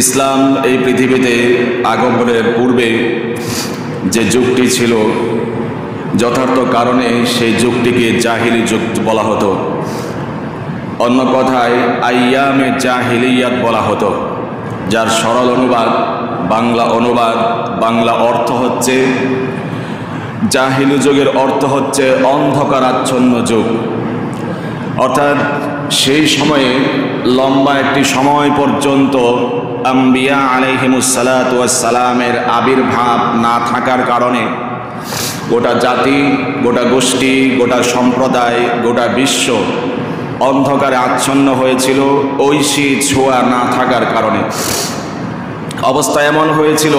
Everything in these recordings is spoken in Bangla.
ইসলাম এই পৃথিবীতে আগমনের পূর্বে যে যুগটি ছিল, যথার্থ কারণে সেই যুগটিকে জাহিলি যুগ বলা হতো। অন্য কথায় আইয়ামে জাহিলিয়াত বলা হতো, যার সরল অনুবাদ, বাংলা অর্থ হচ্ছে জাহিলি যুগের অর্থ হচ্ছে অন্ধকারাচ্ছন্ন যুগ। অর্থাৎ সেই সময়ে লম্বা একটি সময় পর্যন্ত আম্বিয়া আলাইহিমুসসালাতু ওয়াসসালামের আবির্ভাব না থাকার কারণে গোটা জাতি, গোটা গোষ্ঠী, গোটা সম্প্রদায়, গোটা বিশ্ব অন্ধকারে আচ্ছন্ন হয়েছিল। ঐশী ছোঁয়া না থাকার কারণে অবস্থা এমন হয়েছিল,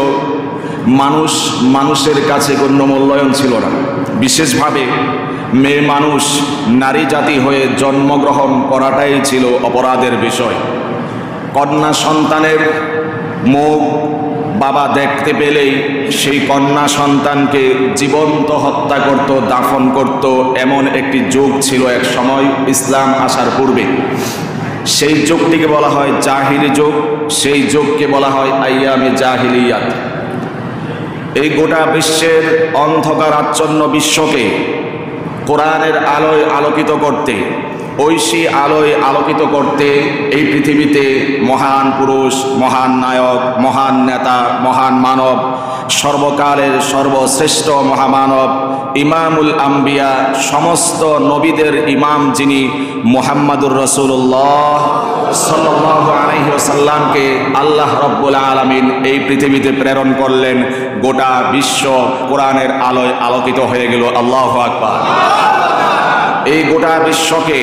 মানুষের কাছে কোনো মূল্যায়ন ছিল না। বিশেষভাবে মেয়ে মানুষ, নারী জাতি হয়ে জন্মগ্রহণ করাটাই ছিল অপরাধের বিষয়। কন্যা সন্তানের মুখ বাবা দেখতে পেলেই সেই কন্যা সন্তানকে জীবন্ত হত্যা করত, দাফন করত। এমন একটি যুগ ছিল এক সময় ইসলাম আসার পূর্বে। সেই যুগটিকে বলা হয় জাহিলি যুগ, সেই যুগকে বলা হয় আইয়ামে জাহিলিয়াত। এই গোটা বিশ্বের অন্ধকার আচ্ছন্ন বিশ্বকে কোরআনের আলোয় আলোকিত করতে, ঐশী আলোয় আলোকিত করতে এই পৃথিবীতে মহান পুরুষ, মহান নায়ক, মহান নেতা, মহান মানব, সর্বকালের সর্বশ্রেষ্ঠ মহামানব, ইমামুল আম্বিয়া, সমস্ত নবীদের ইমাম যিনি মুহাম্মাদুর রাসূলুল্লাহ সাল্লাল্লাহু আলাইহি ওয়াসাল্লামকে আল্লাহ রাব্বুল আলামিন এই পৃথিবীতে প্রেরণ করলেন। গোটা বিশ্ব কোরআনের আলোয় আলোকিত হয়ে গেল। আল্লাহু আকবার। এই গোটা বিশ্বকে,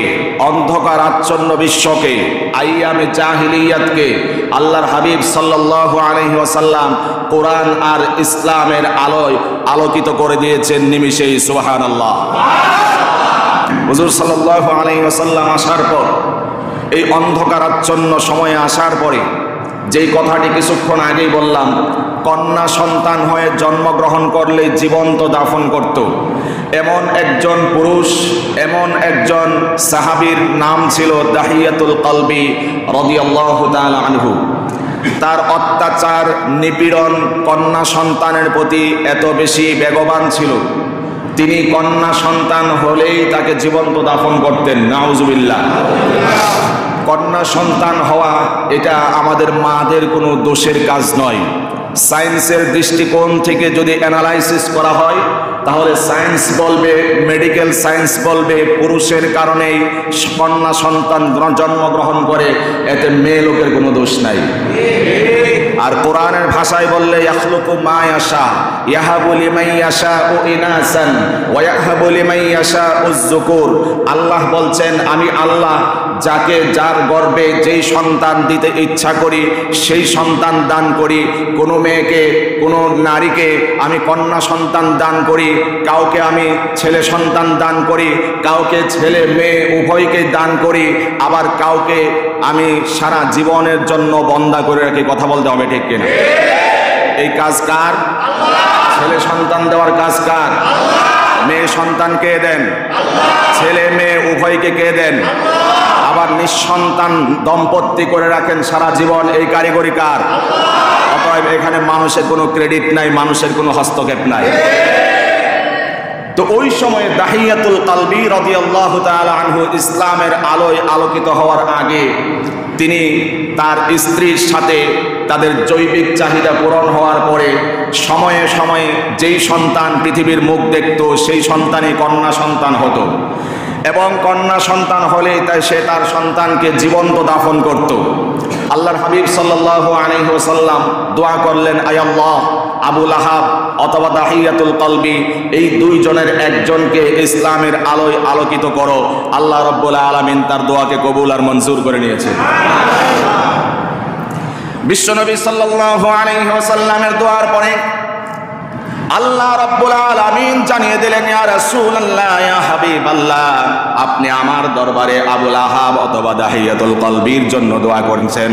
অন্ধকার আচ্ছন্ন বিশ্বকে, আইয়ামে জাহিলিয়াতকে আল্লাহর হাবিব সাল্লাল্লাহু আলাইহি ওয়াসাল্লাম কোরআন আর ইসলামের আলোয় আলোকিত করে দিয়েছেন নিমিষেই। সুবহানাল্লাহ। হুজুর সাল্লাল্লাহু আলাইহি ওয়াসাল্লাম আসার পর, এই অন্ধকারাচ্ছন্ন সময়ে আসার পরে যেই কথাটি কিছুক্ষণ আগেই বললাম, কন্যা সন্তান হয়ে জন্মগ্রহণ করলে জীবন্ত দাফন করত, এমন একজন পুরুষ, এমন একজন সাহাবীর নাম ছিল দাহিয়াতুল কলবি রাদিয়াল্লাহু তাআলা আনহু। তার অত্যাচার, নিপীড়ন কন্যা সন্তানের প্রতি এত বেশি বেগবান ছিল, তিনি কন্যা সন্তান হলেই তাকে জীবন্ত দাফন করতেন। নাউজুবিল্লাহ। কন্যা সন্তান হওয়া এটা আমাদের মাদের কোনো দোষের কাজ নয়। সায়েন্সের দৃষ্টিকোণ থেকে যদি অ্যানালাইসিস করা হয়, তাহলে সায়েন্স বলবে, মেডিকেল সায়েন্স বলবে, পুরুষের কারণেই কন্যা সন্তান জন্মগ্রহণ করে, এতে মেয়ে লোকের কোনো দোষ নাই। আর কোরআনের ভাষায় বললে ইয়াখলুকু মা ইয়াশা ইয়াহাবু লিমান ইয়াশাউ ইনাসান ওয়া ইয়াহাবু লিমান ইয়াশাউ যুকুর। আল্লাহ বলছেন, আমি আল্লাহ যাকে, যার গর্ভে যেই সন্তান দিতে ইচ্ছা করি সেই সন্তান দান করি। কোনো মেয়েকে, কোনো নারীকে আমি কন্যা সন্তান দান করি, কাউকে আমি ছেলে সন্তান দান করি, কাউকে ছেলে মেয়ে উভয়কে দান করি, আবার কাউকে আমি সারা জীবনের জন্য বন্দা করে রাখি। কথা বলতে হবে, ঠিক কিনা? এই কাজ কার? ছেলে সন্তান দেওয়ার কাজ কার? মেয়ে সন্তান কে দেন? ছেলে মেয়ে উভয়কে কে দেন? আবার নিঃসন্তান দম্পতি করে রাখেন সারা জীবন, এই কারিগরি কার? অতএব এখানে মানুষের কোনো ক্রেডিট নাই, মানুষের কোনো হস্তক্ষেপ নাই। তো ওই সময়ে দাহিয়াতুল কলবি রাদিয়াল্লাহু তাআলা আনহু ইসলামের আলোয় আলোকিত হওয়ার আগে তিনি তার স্ত্রীর সাথে তাদের জৈবিক চাহিদা পূরণ হওয়ার পরে সময়ে সময়ে যেই সন্তান পৃথিবীর মুখ দেখত সেই সন্তানই কন্যা সন্তান হতো, এবং কন্যা সন্তান হলে তাই সে তার সন্তানকে জীবন্ত দাফন করত। আল্লাহর হাবিব সাল্লাল্লাহু আলাইহি ওয়াসাল্লাম দোয়া করলেন, আয় আল্লাহ, আবু লাহাব অথবা দাহিয়াতুল কলবি, এই দুইজনের একজনকে ইসলামের আলোয় আলোকিত করো। আল্লাহ রাব্বুল আলামিন তার দোয়াকে কবুল আর মঞ্জুর করে নিয়েছেন। বিশ্বনবী সাল্লাল্লাহু আলাইহি ওয়াসাল্লামের দোয়ার পরে আল্লাহ রাব্বুল আলামিন জানিয়ে দিলেন, ইয়া রাসূলুল্লাহ, ইয়া হাবিবাল্লাহ, আপনি আমার দরবারে আবু লাহাব অথবা দাহিয়াতুল কলবির জন্য দোয়া করেছেন,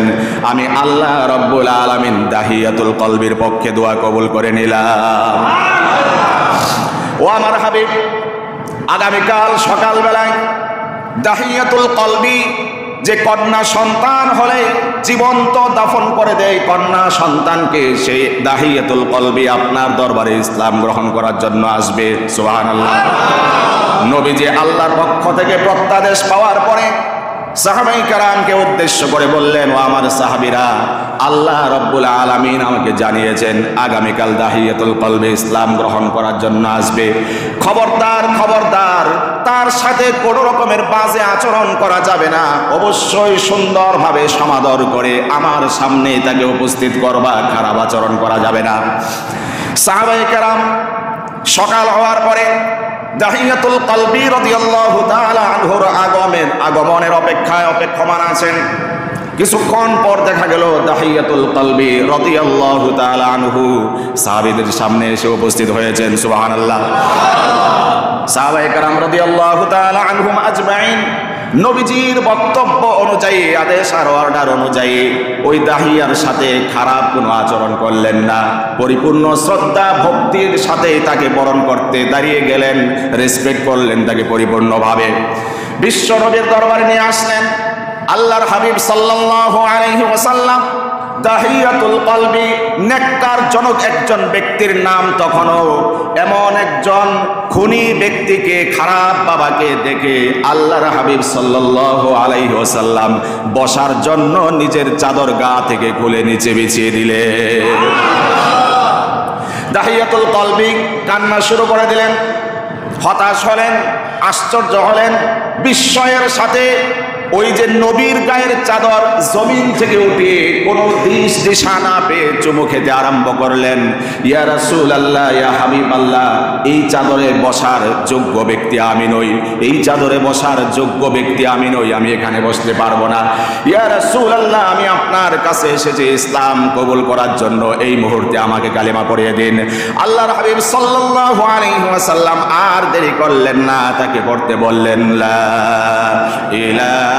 আমি আল্লাহ রাব্বুল আলামিন দাহিয়াতুল কলবির পক্ষে দোয়া কবুল করে নিলাম। ও আমার হাবিব, আগামীকাল সকালবেলায় দাহিয়াতুল কলবি যে কন্যা সন্তান হলে জীবন্ত দাফন করে দেয় কন্যা সন্তানকে, সেই দাহিয়াতুল কলবি আপনার দরবারে ইসলাম গ্রহণ করার জন্য আসবে। সুবহানাল্লাহ। নবীজি আল্লাহর পক্ষ থেকে প্রত্যাদেশ পাওয়ার পরে সাহাবায়ে কেরামকে উদ্দেশ্য করে বললেন, ও আমার সাহাবীরা, আল্লাহ রব্বুল আলামিন আমাকে জানিয়েছেন আগামীকাল দাহিয়াতুল কলবে ইসলাম গ্রহণ করার জন্য আসবে। খবরদার খবরদার, তার সাথে কোনো রকমের বাজে আচরণ করা যাবে না, অবশ্যই সুন্দরভাবে সমাদর করে আমার সামনে তাকে উপস্থিত করবা, খারাপ আচরণ করা যাবে না। সাহাবায়ে কেরাম সকাল হওয়ার পরে দাহিয়াতুল কলবি রাদিয়াল্লাহু তাআলা আনহুর আগমনের অপেক্ষায় অপেক্ষমান আছেন। কিছুক্ষণ পর দেখা গেল দাহিয়াতুল কলবি রাদিয়াল্লাহু তাআলা আনহু সাহাবীদের সামনে এসে উপস্থিত হয়েছেন। সুবহানাল্লাহ। সাহাবায়ে কেরাম রাদিয়াল্লাহু তাআলা আনহুম আজমাইন নবীজির বক্তব্য অনুযায়ী, আদেশ আর অর্ডার অনুযায়ী ওই দাহিয়ার সাথে খারাপ কোনো আচরণ করলেন না, পরিপূর্ণ শ্রদ্ধা ভক্তির সাথে তাকে বরণ করতে দাঁড়িয়ে গেলেন, রেসপেক্ট করলেন তাকে পরিপূর্ণভাবে। বিশ্ব নবীর দরবারে নিয়ে আসলেন আল্লাহর হাবিব সাল্লাল্লাহু আলাইহি ওয়াসাল্লাম। দাহিয়াতুল কলবি নেককারজনক একজন ব্যক্তির নাম। তখনও এমন একজন খুনি ব্যক্তিকে, খারাপ বাবাকে দেখে আল্লাহর হাবিব সাল্লাল্লাহু আলাইহি ওয়াসাল্লাম বসার জন্য নিজের চাদর গা থেকে খুলে নিচে বিছিয়ে দিলেন। দাহিয়াতুল কলবি কান্না শুরু করে দিলেন, হতাশ হলেন, আশ্চর্য হলেন, বিস্ময়ের সাথে ওই যে নবীর গায়ের চাদর জমিন থেকে উঠিয়ে কোনো দিশ দিশা না পেয়ে চুমু খেতে আরম্ভ করলেন। ইয়া রাসূলুল্লাহ, ইয়া হাবিবাল্লাহ, এই চাদরে বসার যোগ্য ব্যক্তি আমি নই, এই চাদরে বসার যোগ্য ব্যক্তি আমি নই, আমি এখানে বসতে পারবো না। ইয়া রাসূলুল্লাহ, আমি আপনার কাছে এসেছি ইসলাম কবুল করার জন্য, এই মুহূর্তে আমাকে কালেমা পড়িয়ে দিন। আল্লাহর হাবিব সাল্লাল্লাহু আলাইহি ওয়াসাল্লাম আর দেরি করলেন না, তাকে পড়তে বললেন, লা ইলাহা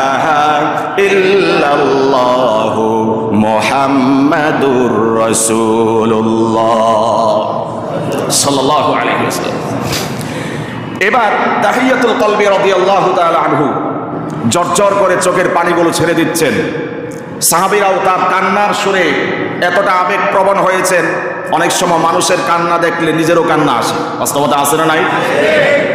ইল্লাল্লাহু মুহাম্মাদুর রাসূলুল্লাহ সাল্লাল্লাহু আলাইহি ওয়াসাল্লাম। এবার দাহিয়াতুল কলবি রাদিয়াল্লাহু তাআলা আনহু জর্জর করে চোখের পানিগুলো ছেড়ে দিচ্ছেন। সাহাবীরাও তার কান্নার সুরে এতটা আবেগপ্রবণ হয়েছেন, অনেক সময় মানুষের কান্না দেখলে নিজেরও কান্না আসে, বাস্তবতা আছে না নাই?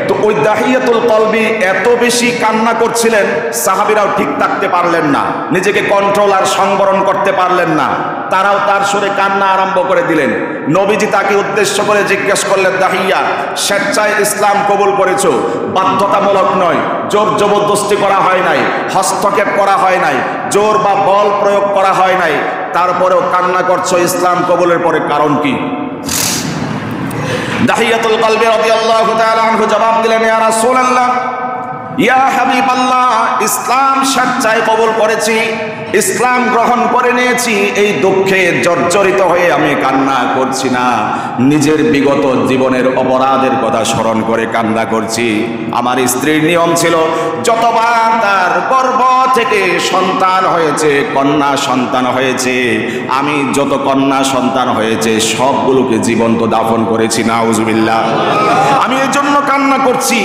তো ওই দাহিয়াতুল কলবি এত বেশি কান্না করছিলেন, সাহাবীরাও ঠিক থাকতে পারলেন না, নিজেকে কন্ট্রোল আর সংবরণ করতে পারলেন না, তারাও তার সুরে কান্না আরম্ভ করে দিলেন। নবীজি তাকে উদ্দেশ্য করে জিজ্ঞেস করলেন, দাহিয়া, স্বেচ্ছায় ইসলাম কবুল করেছো, বাধ্যতামূলক নয়, জোর জবরদস্তি করা হয় নাই, হস্তক্ষেপ করা হয় নাই, জোর বা বল প্রয়োগ করা হয় নাই, তারপরেও কান্না করছো ইসলাম কবুলের পরে কারণ কি? দাহিয়াতুল কলবি রাদিয়াল্লাহু তাআলা আনহু জবাব দিলেন, ইয়া রাসূলুল্লাহ, ইয়া হাবিবাল্লাহ, ইসলাম স্বেচ্ছায় কবুল করেছি, ইসলাম গ্রহণ করে নিয়েছি, এই দুঃখে জর্জরিত হয়ে আমি কান্না করছি না, নিজের বিগত জীবনের অপরাধের কথা স্মরণ করে কান্না করছি। আমার স্ত্রীর নিয়ম ছিল যতবার তার গর্ভ থেকে সন্তান হয়েছে, কন্যা সন্তান হয়েছে, আমি যত কন্যা সন্তান হয়েছে সবগুলোকে জীবন্ত দাফন করেছি। নাউজুবিল্লাহ। আমি এর জন্য কান্না করছি,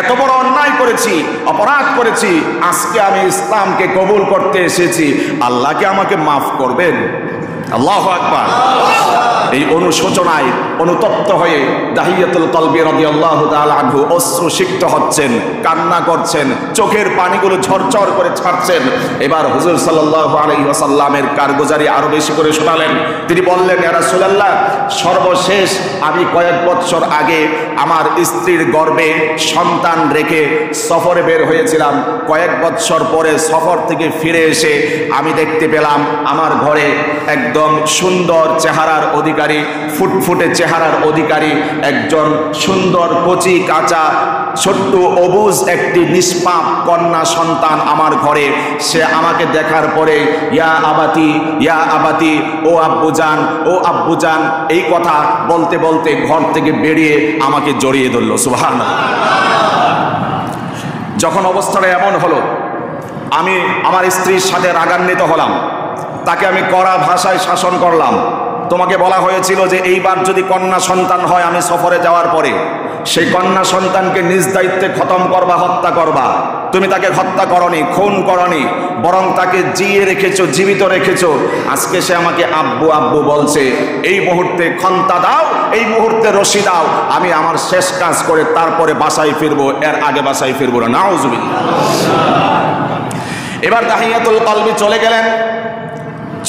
এত বড় অন্যায় করেছি, অপরাধ করেছি, আজকে আমি ইসলামকে কবুল করতে এসেছি, আল্লাহকে আমাকে মাফ করবেন। আল্লাহু আকবার। এই অনুশোচনায় অনুতপ্ত হয়ে দাহিয়াতুল কলবি রাদিয়াল্লাহু তাআলা আনহু অশ্রুসিক্ত হচ্ছেন, কান্না করছেন, চোখের পানিগুলো ঝরঝর করে ছাড়ছেন। এবার হুজুর সাল্লাল্লাহু আলাইহি ওয়াসাল্লামের কারগুজারি আরো বেশি করে শোনালেন। তিনি বললেন, ইয়া রাসূলুল্লাহ, সর্বশেষ আমি কয়েক বছর আগে আমার স্ত্রীর গর্ভে সন্তান রেখে সফরে বের হয়েছিলাম। কয়েক বছর পরে সফর থেকে ফিরে এসে আমি দেখতে পেলাম আমার ঘরে একদম সুন্দর চেহারার অধিকারী, ফুটফুটে চেহারার অধিকারী একজন সুন্দর কচি কাঁচা ছোট্ট অবুজ একটি নিষ্পাপ কন্যা সন্তান আমার ঘরে। সে আমাকে দেখার পরে ইয়া আবাতি, ইয়া আবাতি, ও আব্বুজান, ও আব্বুজান, এই কথা বলতে বলতে ঘর থেকে বেরিয়ে আমাকে জড়িয়ে ধরল। সুবহানাল্লাহ। যখন অবস্থাটা এমন হলো, আমি আমার স্ত্রীর সাথে রাগান্বিত হলাম, তাকে আমি কড়া ভাষায় শাসন করলাম। তোমাকে বলা হয়েছিল যে এইবার যদি কন্যা সন্তান হয় আমি সফরে যাওয়ার পরে সেই কন্যা সন্তানকে নিজ দায়িত্বে খতম করবা, হত্যা করবা। তুমি তাকে হত্যা করনি, খুন করনি, বরং তাকে জিয়ে রেখেছো, জীবিত রেখেছো। আজকে সে আমাকে আব্বু আব্বু বলছে। এই মুহূর্তে খন্তা দাও, এই মুহূর্তে রশি দাও, আমি আমার শেষ কাজ করে তারপরে বাসায় ফিরবো, এর আগে বাসায় ফিরবো না। নাউজুবিল্লাহ। এবার দাহিয়াতুল কলবি চলে গেলেন।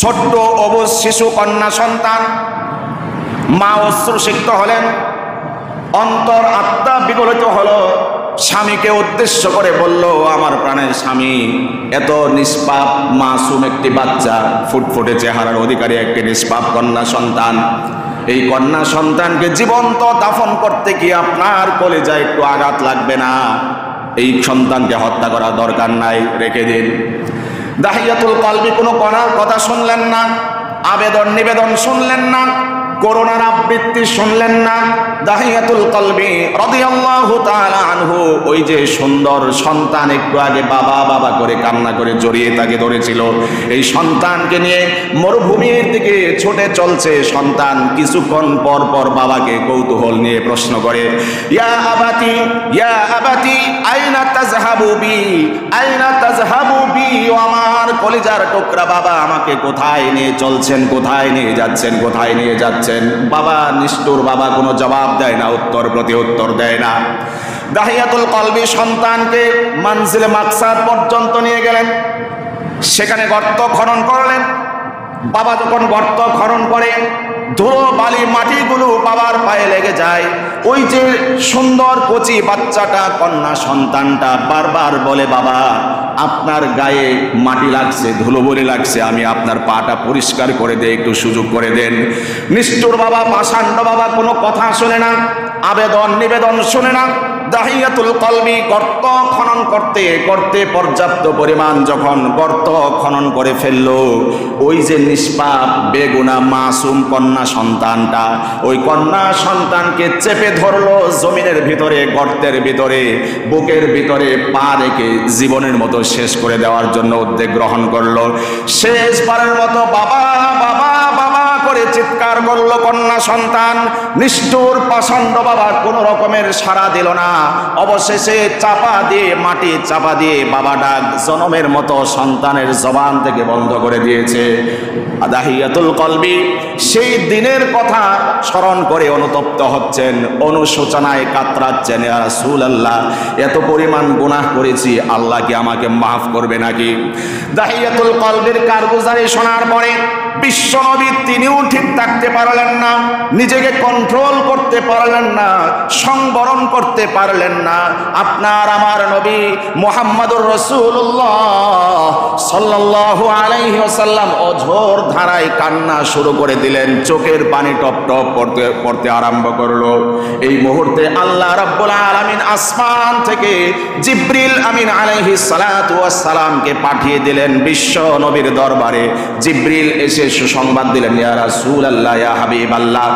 ছোট্ট অবুঝ শিশু কন্যা সন্তান, মা অশ্রুসিক্ত হলেন, অন্তর আত্মা বিগলিত হলো। স্বামীকে উদ্দেশ্য করে বলল, আমার প্রাণের স্বামী, এত নিষ্পাপ মাসুম একটি বাচ্চা, ফুটফুটে চেহারার অধিকারী একটি নিষ্পাপ কন্যা সন্তান, এই কন্যা সন্তানকে জীবন্ত দাফন করতে কি আপনার কলিজায় একটু আঘাত লাগবে না? এই সন্তানকে হত্যা করার দরকার নাই, রেখে দিন। দাহিয়াতুল কলবি কোনো কথা শুনলেন না, আবেদন নিবেদন শুনলেন না, করুণার আবৃত্তি শুনলেন না। দাহিয়াতুল কলবি রাদিয়াল্লাহু তাআলা আনহু, ওই যে সুন্দর সন্তান একটু আগে বাবা বাবা করে কান্না করে জড়িয়ে তাকে ধরেছিল, এই সন্তানকে নিয়ে মরুভূমির দিকে ছুটে চলছে। সন্তান কিছুক্ষণ পর পর বাবাকে কৌতূহল নিয়ে প্রশ্ন করে, ইয়া আবাতি, ইয়া আবাতি, আইনা তাযহাবু বি, আইনা তাযহাবু বি, আমার কলিজার টুকরা বাবা, আমাকে কোথায় নিয়ে চলছেন, কোথায় নিয়ে যাচ্ছেন, কোথায় নিয়ে যাচ্ছেন? বাবা নিষ্ঠুর, বাবা কোনো জবাব দেয় না, উত্তর প্রতি উত্তর দেয় না। দাহিয়াতুল কলবি সন্তানকে মানজিলে মাকসাদ পর্যন্ত নিয়ে গেলেন, সেখানে গর্ত খনন করলেন। বাবা যখন গর্ত খনন করে, ধুলো বালি মাটিগুলো বাবার পায়ে লেগে যায়। ওই যে সুন্দর কচি বাচ্চাটা, কন্যা সন্তানটা বারবার বলে, বাবা আপনার গায়ে মাটি লাগছে, ধুলোবলি লাগছে, আমি আপনার পাটা পরিষ্কার করে দেই, একটু সুযোগ করে দেন। নিষ্ঠুর বাবা, পাষাণ্ড বাবা কোনো কথা শোনে না, আবেদন নিবেদন শোনে না। দাহিয়াতুল কলবি গর্ত খনন করতে করতে পর্যাপ্ত পরিমাণ যখন গর্ত খনন করে ফেললো, ওই যে নিষ্পাপ বেগুনা মাসুম কন্যা সন্তানটা, ওই কন্যা সন্তানকে চেপে ধরলো জমিনের ভিতরে, গর্তের ভিতরে, বুকের ভিতরে পা রেখে জীবনের মতো শেষ করে দেওয়ার জন্য উদ্যোগ গ্রহণ করলো। শেষবারের মতো বাবা বাবা বাবা করে চিৎকার করলো কন্যা সন্তান। নিষ্ঠুর পাষাণ্ড বাবা কোনো রকমের সাড়া দিল না। অবশেষে চাপা দিয়ে, মাটি চাপা দিয়ে বাবা ডাক জনমের মতো সন্তানের জবান থেকে বন্ধ করে দিয়েছে। দাহিয়াতুল কলবি সেই দিনের কথা স্মরণ করে অনুতপ্ত হচ্ছেন, অনুশোচনায় কাতরাচ্ছেন, ইয়া রাসূলুল্লাহ, এত পরিমাণ গুনাহ করেছি, আল্লাহ কি আমাকে মাফ করবে নাকি? দাহিয়াতুল কলবির কারগুজারি শোনার পরে বিশ্বনবী তিনিও ঠিক থাকতে পারলেন না, নিজেকে কন্ট্রোল করতে পারলেন না, সংবরণ করতে পারলেন না। আপনার আমার নবী মুহাম্মদুর রাসূলুল্লাহ সাল্লাল্লাহু আলাইহি ওয়াসাল্লাম অঝোর ধারায় কান্না শুরু করে দিলেন, চোখের পানি টপ টপ পড়তে আরম্ভ করলো। এই মুহূর্তে আল্লাহ রাব্বুল আলামিন আসমান থেকে জিবরিল আমিন আলাইহিস সালাতু ওয়াস সালামকে পাঠিয়ে দিলেন বিশ্ব নবীর দরবারে। জিবরিল এসে সুসংবাদ দিলেন, ইয়া রাসূলুল্লাহ, ইয়া হাবিবাল্লাহ,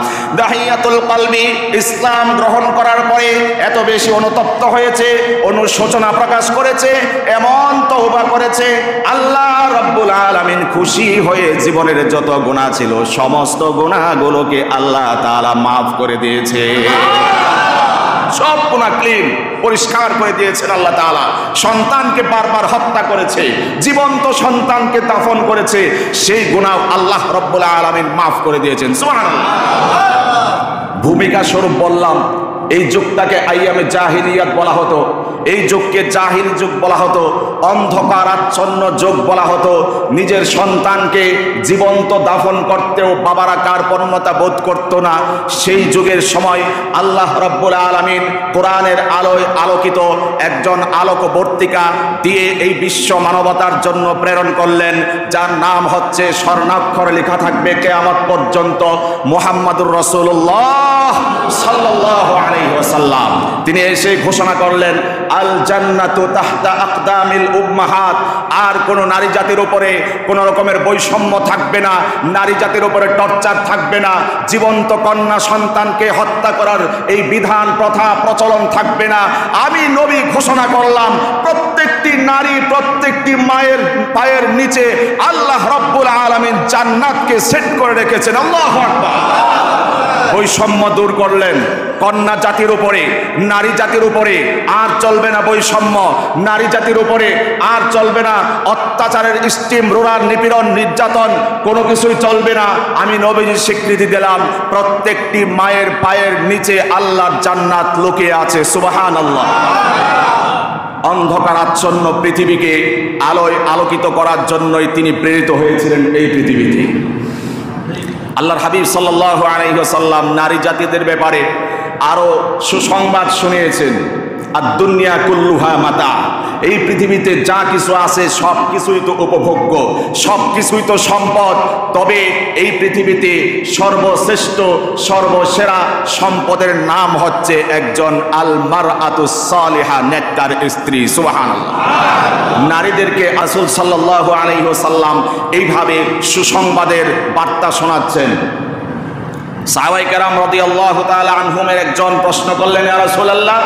দাহিয়াতুল কলবি ইসলাম গ্রহণ করার পরে এত বেশি অনুতপ্ত হয়েছে, অনুশোচনা প্রকাশ করেছে, এমন তওবা করেছে, আল্লাহ রাব্বুল আলামিন খুশি হয়ে জীবনের যত গুনাহ ছিল সমস্ত গুনাহগুলোকে আল্লাহ তাআলা মাফ করে দিয়েছে। সব গুনাহ ক্লিন, পরিষ্কার করে দিয়েছেন আল্লাহ তাআলা। সন্তানকে বারবার হত্যা করেছে, জীবন্ত সন্তানকে দাফন করেছে, সেই গুনাহ আল্লাহ রাব্বুল আলামিন মাফ করে দিয়েছেন। সুবহানাল্লাহ। ভূমিকা স্বরূপ বললাম, এই যুগটাকে আইয়ামে জাহিলিয়াত বলা হতো, এই যুগকে জাহিল যুগ বলা হতো, অন্ধকার আচ্ছন্ন যুগ বলা হতো। নিজের সন্তানকে জীবন্ত দাফন করতেও বাবারা কার্পণ্যতা বোধ করতো না। সেই যুগের সময় আল্লাহ রাব্বুল আলামিন কোরআনের আলোয় আলোকিত একজন আলোকবর্তিকা দিয়ে এই বিশ্ব মানবতার জন্য প্রেরণ করলেন, যার নাম হচ্ছে, স্বর্ণাক্ষরে লেখা থাকবে কিয়ামত পর্যন্ত, মুহাম্মাদুর রাসূলুল্লাহ সাল্লাল্লাহু আলাইহি ওয়াসাল্লাম। তিনি এসে ঘোষণা করলেন, আল জান্নাতু তাহতা আকদামিল উম্মাহাত। আর কোন নারী জাতির উপরে কোন রকমের বৈষম্য থাকবে না, নারী জাতির উপরে টর্চার থাকবে না, জীবন্ত কন্যা সন্তানকে হত্যা করার এই বিধান প্রথা প্রচলন থাকবে না। আমি নবী ঘোষণা করলাম, প্রত্যেকটি নারী, প্রত্যেকটি মায়ের পায়ের নিচে আল্লাহ রাব্বুল আলামিন জান্নাতকে সেট করে রেখেছেন। আল্লাহু আকবার। বৈষম্য দূর করলেন। কন্যা জাতির উপরে, নারী জাতির উপরে আর চলবে না বৈষম্য, নারী জাতির উপরে আর চলবে না অত্যাচারের স্টিম রোলার, নিপীড়ন, নির্যাতন, কোনো কিছুই চলবে না। আমি নবীজি স্বীকৃতি দিলাম, প্রত্যেকটি মায়ের পায়ের নিচে আল্লাহর জান্নাত লুকিয়ে আছে। সুবহানাল্লাহ। অন্ধকারাচ্ছন্ন পৃথিবীকে আলোয় আলোকিত করার জন্যই তিনি প্রেরিত হয়েছিলেন এই পৃথিবীতে। আল্লাহর হাবিব সাল্লাল্লাহু আলাইহি ওয়াসাল্লাম নারী জাতিদের ব্যাপারে আরো সুসংবাদ শুনিয়েছেন। আদ-দুনিয়া কুল্লুহা মাতা, এই পৃথিবীতে যা কিছু আছে সব কিছুই তো উপভোগ্য, সব কিছুই তো সম্পদ। তবে এই পৃথিবীতে সর্বশ্রেষ্ঠ সর্বসেরা সম্পদের নাম হচ্ছে একজন আল মারআতুস সালিহা, নেককার স্ত্রী। সুবহানাল্লাহ। নারীদেরকে রাসূল সাল্লাল্লাহু আলাইহি ওয়াসাল্লাম এইভাবে সুসংবাদের বার্তা শোনাচ্ছেন। সাহাবায়ে কেরাম রাদিয়াল্লাহু তাআলা আনহুমের একজন প্রশ্ন করলেন, ইয়া রাসূলুল্লাহ,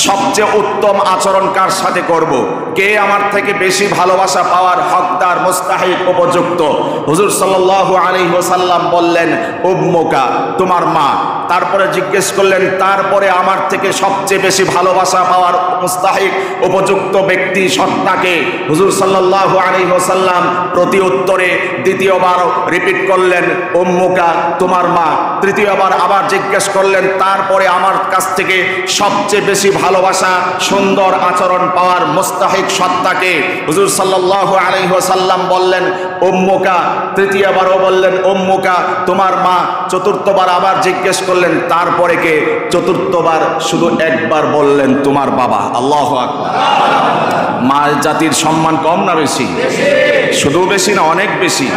সবচেয়ে উত্তম আচরণ কার সাথে করব? কে আমার থেকে বেশি ভালোবাসা পাওয়ার হকদার, মুস্তাহিক, উপযুক্ত? হুজুর সাল্লাল্লাহু আলাইহি ওয়াসাল্লাম বললেন, উম্মুকা, তোমার মা। তারপরে জিজ্ঞেস করলেন, তারপরে আমার থেকে সবচেয়ে বেশি ভালোবাসা পাওয়ার মুস্তাহিক, উপযুক্ত ব্যক্তি, সত্তাকে? হুজুর সাল্লাল্লাহু আলাইহি ওয়াসাল্লাম প্রতি উত্তরে দ্বিতীয়বার রিপিট করলেন, উম্মুকা, তোমার মা। তৃতীয়বার আবার জিজ্ঞেস করলেন, তারপরে আমার কাছ থেকে সবচেয়ে বেশি ভালোবাসা, সুন্দর আচরণ পাওয়ার মুস্তাহিক সত্তাকে? হুজুর সাল্লাল্লাহু আলাইহি ওয়াসাল্লাম বললেন, উম্মুকা। তৃতীয়বারও বললেন, উম্মুকা, তোমার মা। চতুর্থবার আবার জিজ্ঞেস করলেন, তারপরে কে? চতুর্থবার শুধু একবার বললেন, তোমার বাবা। আল্লাহু আকবার। মা জাতির সম্মান কম না বেশি? শুধু বেশি না, অনেক বেশি।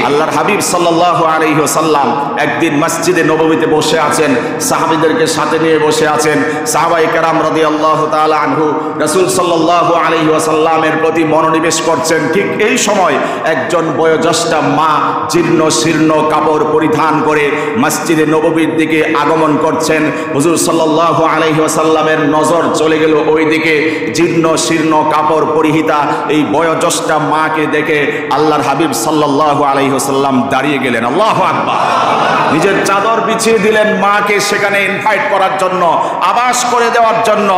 আল্লাহর হাবিব সাল্লাল্লাহু আলাইহি ওয়াসাল্লাম একদিন মসজিদে নববীতে বসে আছেন, সাহাবীদেরকে সাথে নিয়ে বসে আছেন। সাহাবায়ে কেরাম রাদিয়াল্লাহু তাআলা আনহু রাসূল সাল্লাল্লাহু আলাইহি ওয়াসাল্লামের প্রতি মনোনিবেশ করছেন। ঠিক এই সময় একজন বয়োজ্যেষ্ঠা মা জীর্ণ শীর্ণ কাপড় পরিধান করে মসজিদে নববীর দিকে আগমন করছেন। হুজুর সাল্লাল্লাহু আলাইহি ওয়াসাল্লামের নজর চলে গেল ওই দিকে। জীর্ণ শীর্ণ কাপড় পরিহিতা এই বয়োজ্যেষ্ঠা মাকে দেখে আল্লাহর হাবিব সাল্লাল্লাহু আলাইহি ওয়াসাল্লাম দাঁড়িয়ে গেলেন। আল্লাহু আকবার। নিজের চাদর বিছিয়ে দিলেন মাকে সেখানে ইনভাইট করার জন্য, আবাস করে দেওয়ার জন্য।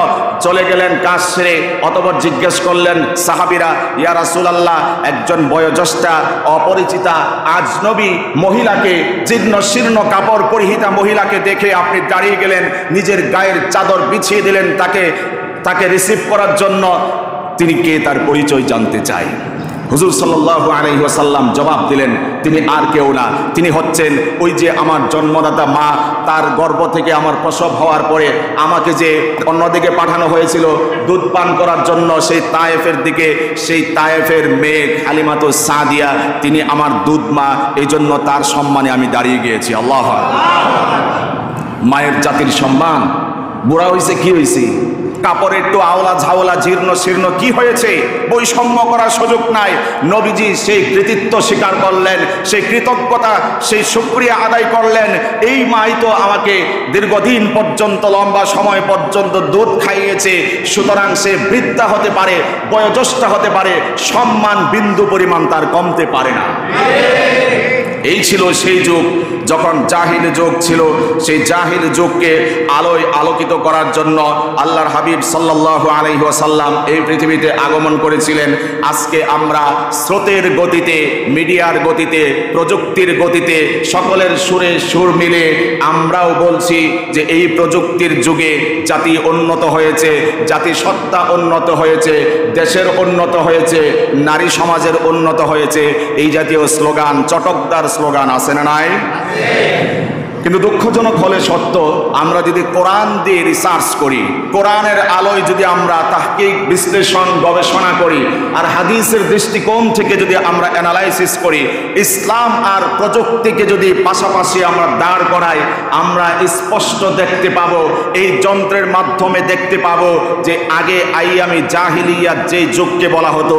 চলে গেলেন কাজ সেরে। অতঃপর জিজ্ঞেস করলেন সাহাবীরা, ইয়া রাসূলুল্লাহ, একজন বয়োজ্যেষ্ঠা অপরিচিতা আজনবী মহিলাকে, জীর্ণ শীর্ণ কাপড় পরিহিতা মহিলাকে দেখে আপনি দাঁড়িয়ে গেলেন, নিজের গায়ের চাদর বিছিয়ে দিলেন তাকে রিসিভ করার জন্য। তিনি কে? তার পরিচয় জানতে চাই। হুজুর সাল্লাল্লাহু আলাইহি ওয়াসাল্লাম জবাব দিলেন, তিনি আর কেউ না, তিনি হচ্ছেন ওই যে আমার জন্মদাতা মা। তার গর্ভ থেকে আমার প্রসব হওয়ার পরে আমাকে যে অন্যদিকে পাঠানো হয়েছিল দুধ পান করার জন্য সেই তায়েফের দিকে, সেই তায়েফের মেয়ে হালিমাতুস সাদিয়া, তিনি আমার দুধ মা। এই জন্য তার সম্মানে আমি দাঁড়িয়ে গিয়েছি। আল্লাহু আকবার। মায়ের জাতির সম্মান। বুড়া হয়েছে, কি হয়েছে? কাপড়ের একটু আওলা ঝাওলা, জীর্ণ শীর্ণ, কি হয়েছে? বৈষম্য করার সুযোগ নাই। নবীজি সেই কৃতিত্ব স্বীকার করলেন, সেই কৃতজ্ঞতা, সেই শুকরিয়া আদায় করলেন। এই মাই তো আমাকে দীর্ঘদিন পর্যন্ত, লম্বা সময় পর্যন্ত দুধ খাইয়েছে, সুতরাং সে বৃদ্ধা হতে পারে, বয়োজ্যেষ্ঠা হতে পারে, সম্মান বিন্দু পরিমাণ তার কমতে পারে না। এই ছিল সেই যুগ যখন জাহিল যুগ ছিল। সেই জাহিল যুগকে আলোয় আলোকিত করার জন্য আল্লাহর হাবিব সাল্লাল্লাহু আলাইহি ওয়াসাল্লাম এই পৃথিবীতে আগমন করেছিলেন। আজকে আমরা স্রোতের গতিতে, মিডিয়ার গতিতে, প্রযুক্তির গতিতে, সকলের সুরে সুর মিলে আমরাও বলছি যে এই প্রযুক্তির যুগে জাতি উন্নত হয়েছে, জাতিসত্তা উন্নত হয়েছে, দেশের উন্নত হয়েছে, নারী সমাজের উন্নত হয়েছে। এই জাতীয় স্লোগান, চটকদার স্লোগান আছে না নাই? কিন্তু দুঃখজনক হলে সত্য, আমরা যদি কোরআন দিয়ে রিসার্চ করি, কোরআনের আলোয় যদি আমরা তাহকিক, বিশ্লেষণ, গবেষণা করি, আর হাদিসের দৃষ্টিকোণ থেকে যদি আমরা অ্যানালাইসিস করি, ইসলাম আর প্রযুক্তিকে যদি পাশাপাশি আমরা দাঁড় করাই, আমরা স্পষ্ট দেখতে পাবো, এই যন্ত্রের মাধ্যমে দেখতে পাবো যে আগে আইয়ামি জাহিলিয়াত যে যুগকে বলা হতো,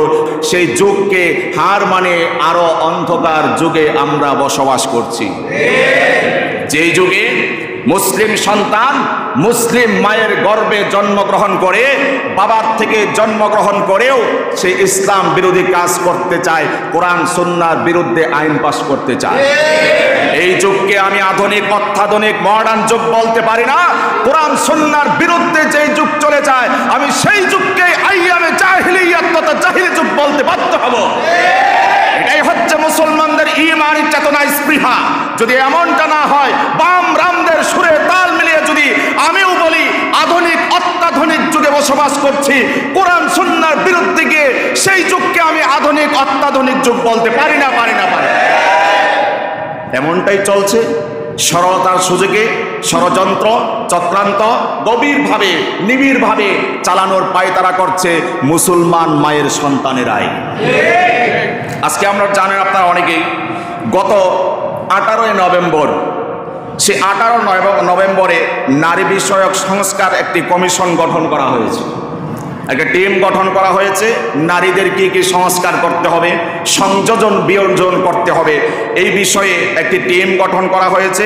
সেই যুগকে হার মানে আরো অন্ধকার যুগে আমরা বসবাস করছি। যে যুগে মুসলিম সন্তান মুসলিম মায়ের গর্ভে জন্মগ্রহণ করে, বাবার থেকে জন্মগ্রহণ করেও সে ইসলাম বিরোধী কাজ করতে চায়, কোরআন সুন্নাহর বিরুদ্ধে আইন পাস করতে চায়। এই যুগ যুগকে আমি আধুনিক, অত্যাধুনিক, মডার্ন যুগ বলতে পারি না। কোরআন সুন্নাহর বিরুদ্ধে যেই যুগ চলে যায় আমি সেই যুগকে আইয়ামে জাহিলিয়াত তথা জাহিলি যুগ বলতে বাধ্য হব। এটাই হচ্ছে মুসলমানদের ঈমানি চেতনা, স্পৃহা। যদি এমনটা না হয়, বাম রামদের সুরে তাল মিলিয়ে যদি আমিও বলি আধুনিক অত্যাধুনিক যুগে বসবাস করছি, কোরআন সুন্নাহর বিরুদ্ধে গিয়ে সেই যুগকে আমি আধুনিক অত্যাধুনিক যুগ বলতে পারি না। এমনটাই চলছে। সরলতার সুযোগে ষড়যন্ত্র, চক্রান্ত গভীরভাবে, নিবিড়ভাবে চালানোর পায়তারা করছে মুসলমান মায়ের সন্তানেরাই। আজকে আমরা জানেন আপনারা অনেকেই, গত 18 নভেম্বর, সে 18 নভেম্বরে নারী বিষয়ক সংস্কার একটি কমিশন গঠন করা হয়েছে, একটা টিম গঠন করা হয়েছে। নারীদের কি কি সংস্কার করতে হবে, সংযোজন বিয়োজন করতে হবে, এই বিষয়ে একটি টিম গঠন করা হয়েছে।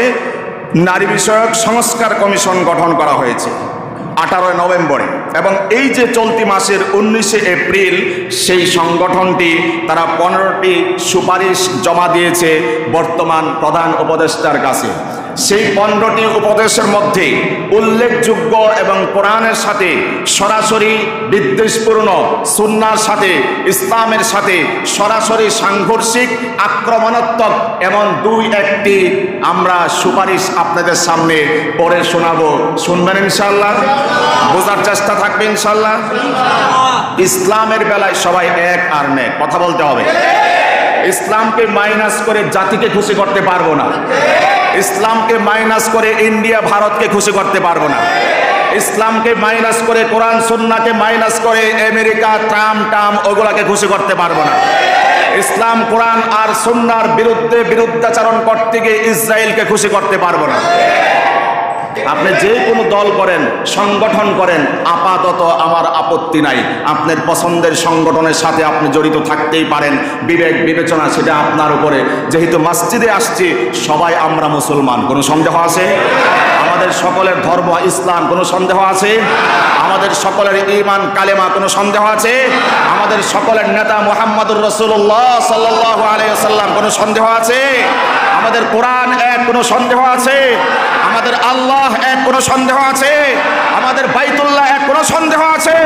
নারী বিষয়ক সংস্কার কমিশন গঠন করা হয়েছে 18 নভেম্বরে, এবং এই যে চলতি মাসের 19 এপ্রিল সেই সংগঠনটি তারা 15টি সুপারিশ জমা দিয়েছে বর্তমান প্রধান উপদেষ্টার কাছে। সেই 15টি উপদেশের মধ্যে উল্লেখযোগ্য এবং কোরআনের সাথে সরাসরি বিদ্বেষপূর্ণ, সুন্নাহর সাথে, ইসলামের সাথে সরাসরি সাংঘর্ষিক, আক্রমণাত্মক এমন 2-1টি আমরা সুপারিশ আপনাদের সামনে পড়ে শোনাবো। শুনবেন ইনশাআল্লাহ? বোঝার চেষ্টা থাকবে ইনশাআল্লাহ। ইসলামের বেলায় সবাই এক আর নেক, কথা বলতে হবে। ইসলামকে মাইনাস করে জাতিকে খুশি করতে পারবো না। ইসলামকে মাইনাস করে ইন্ডিয়া ভারতকে খুশি করতে পারবো না। ইসলামকে মাইনাস করে, কোরআন সুন্নাহকে মাইনাস করে আমেরিকা, ট্রাম্প ওগুলাকে খুশি করতে পারবো না। ইসলাম, কোরআন আর সুন্নাহর বিরুদ্ধে বিরুদ্ধাচরণ করতে গিয়ে ইসরায়েলকে খুশি করতে পারবো না। আপনি যে কোনো দল করেন, সংগঠন করেন, আপাতত আমার আপত্তি নাই। আপনার পছন্দের সংগঠনের সাথে আপনি জড়িত থাকতেই পারেন, বিবেক বিবেচনা সেটা আপনার উপরে। যেহেতু মসজিদে আসছি, সবাই আমরা মুসলমান, কোনো সন্দেহ আছে? আমাদের সকলের ধর্ম ইসলাম, কোনো সন্দেহ আছে? আমাদের সকলের ঈমান কালেমা, কোনো সন্দেহ আছে? আমাদের সকলের নেতা মুহাম্মদুর রাসূলুল্লাহ সাল্লাল্লাহু আলাইহি ওয়াসাল্লাম, কোনো সন্দেহ আছে? আমাদের কোরআন এক, কোনো সন্দেহ আছে? আমাদের আল্লাহ এক, কোনো সন্দেহ আছে? আমাদের বাইতুল্লাহ এক, কোনো সন্দেহ আছে?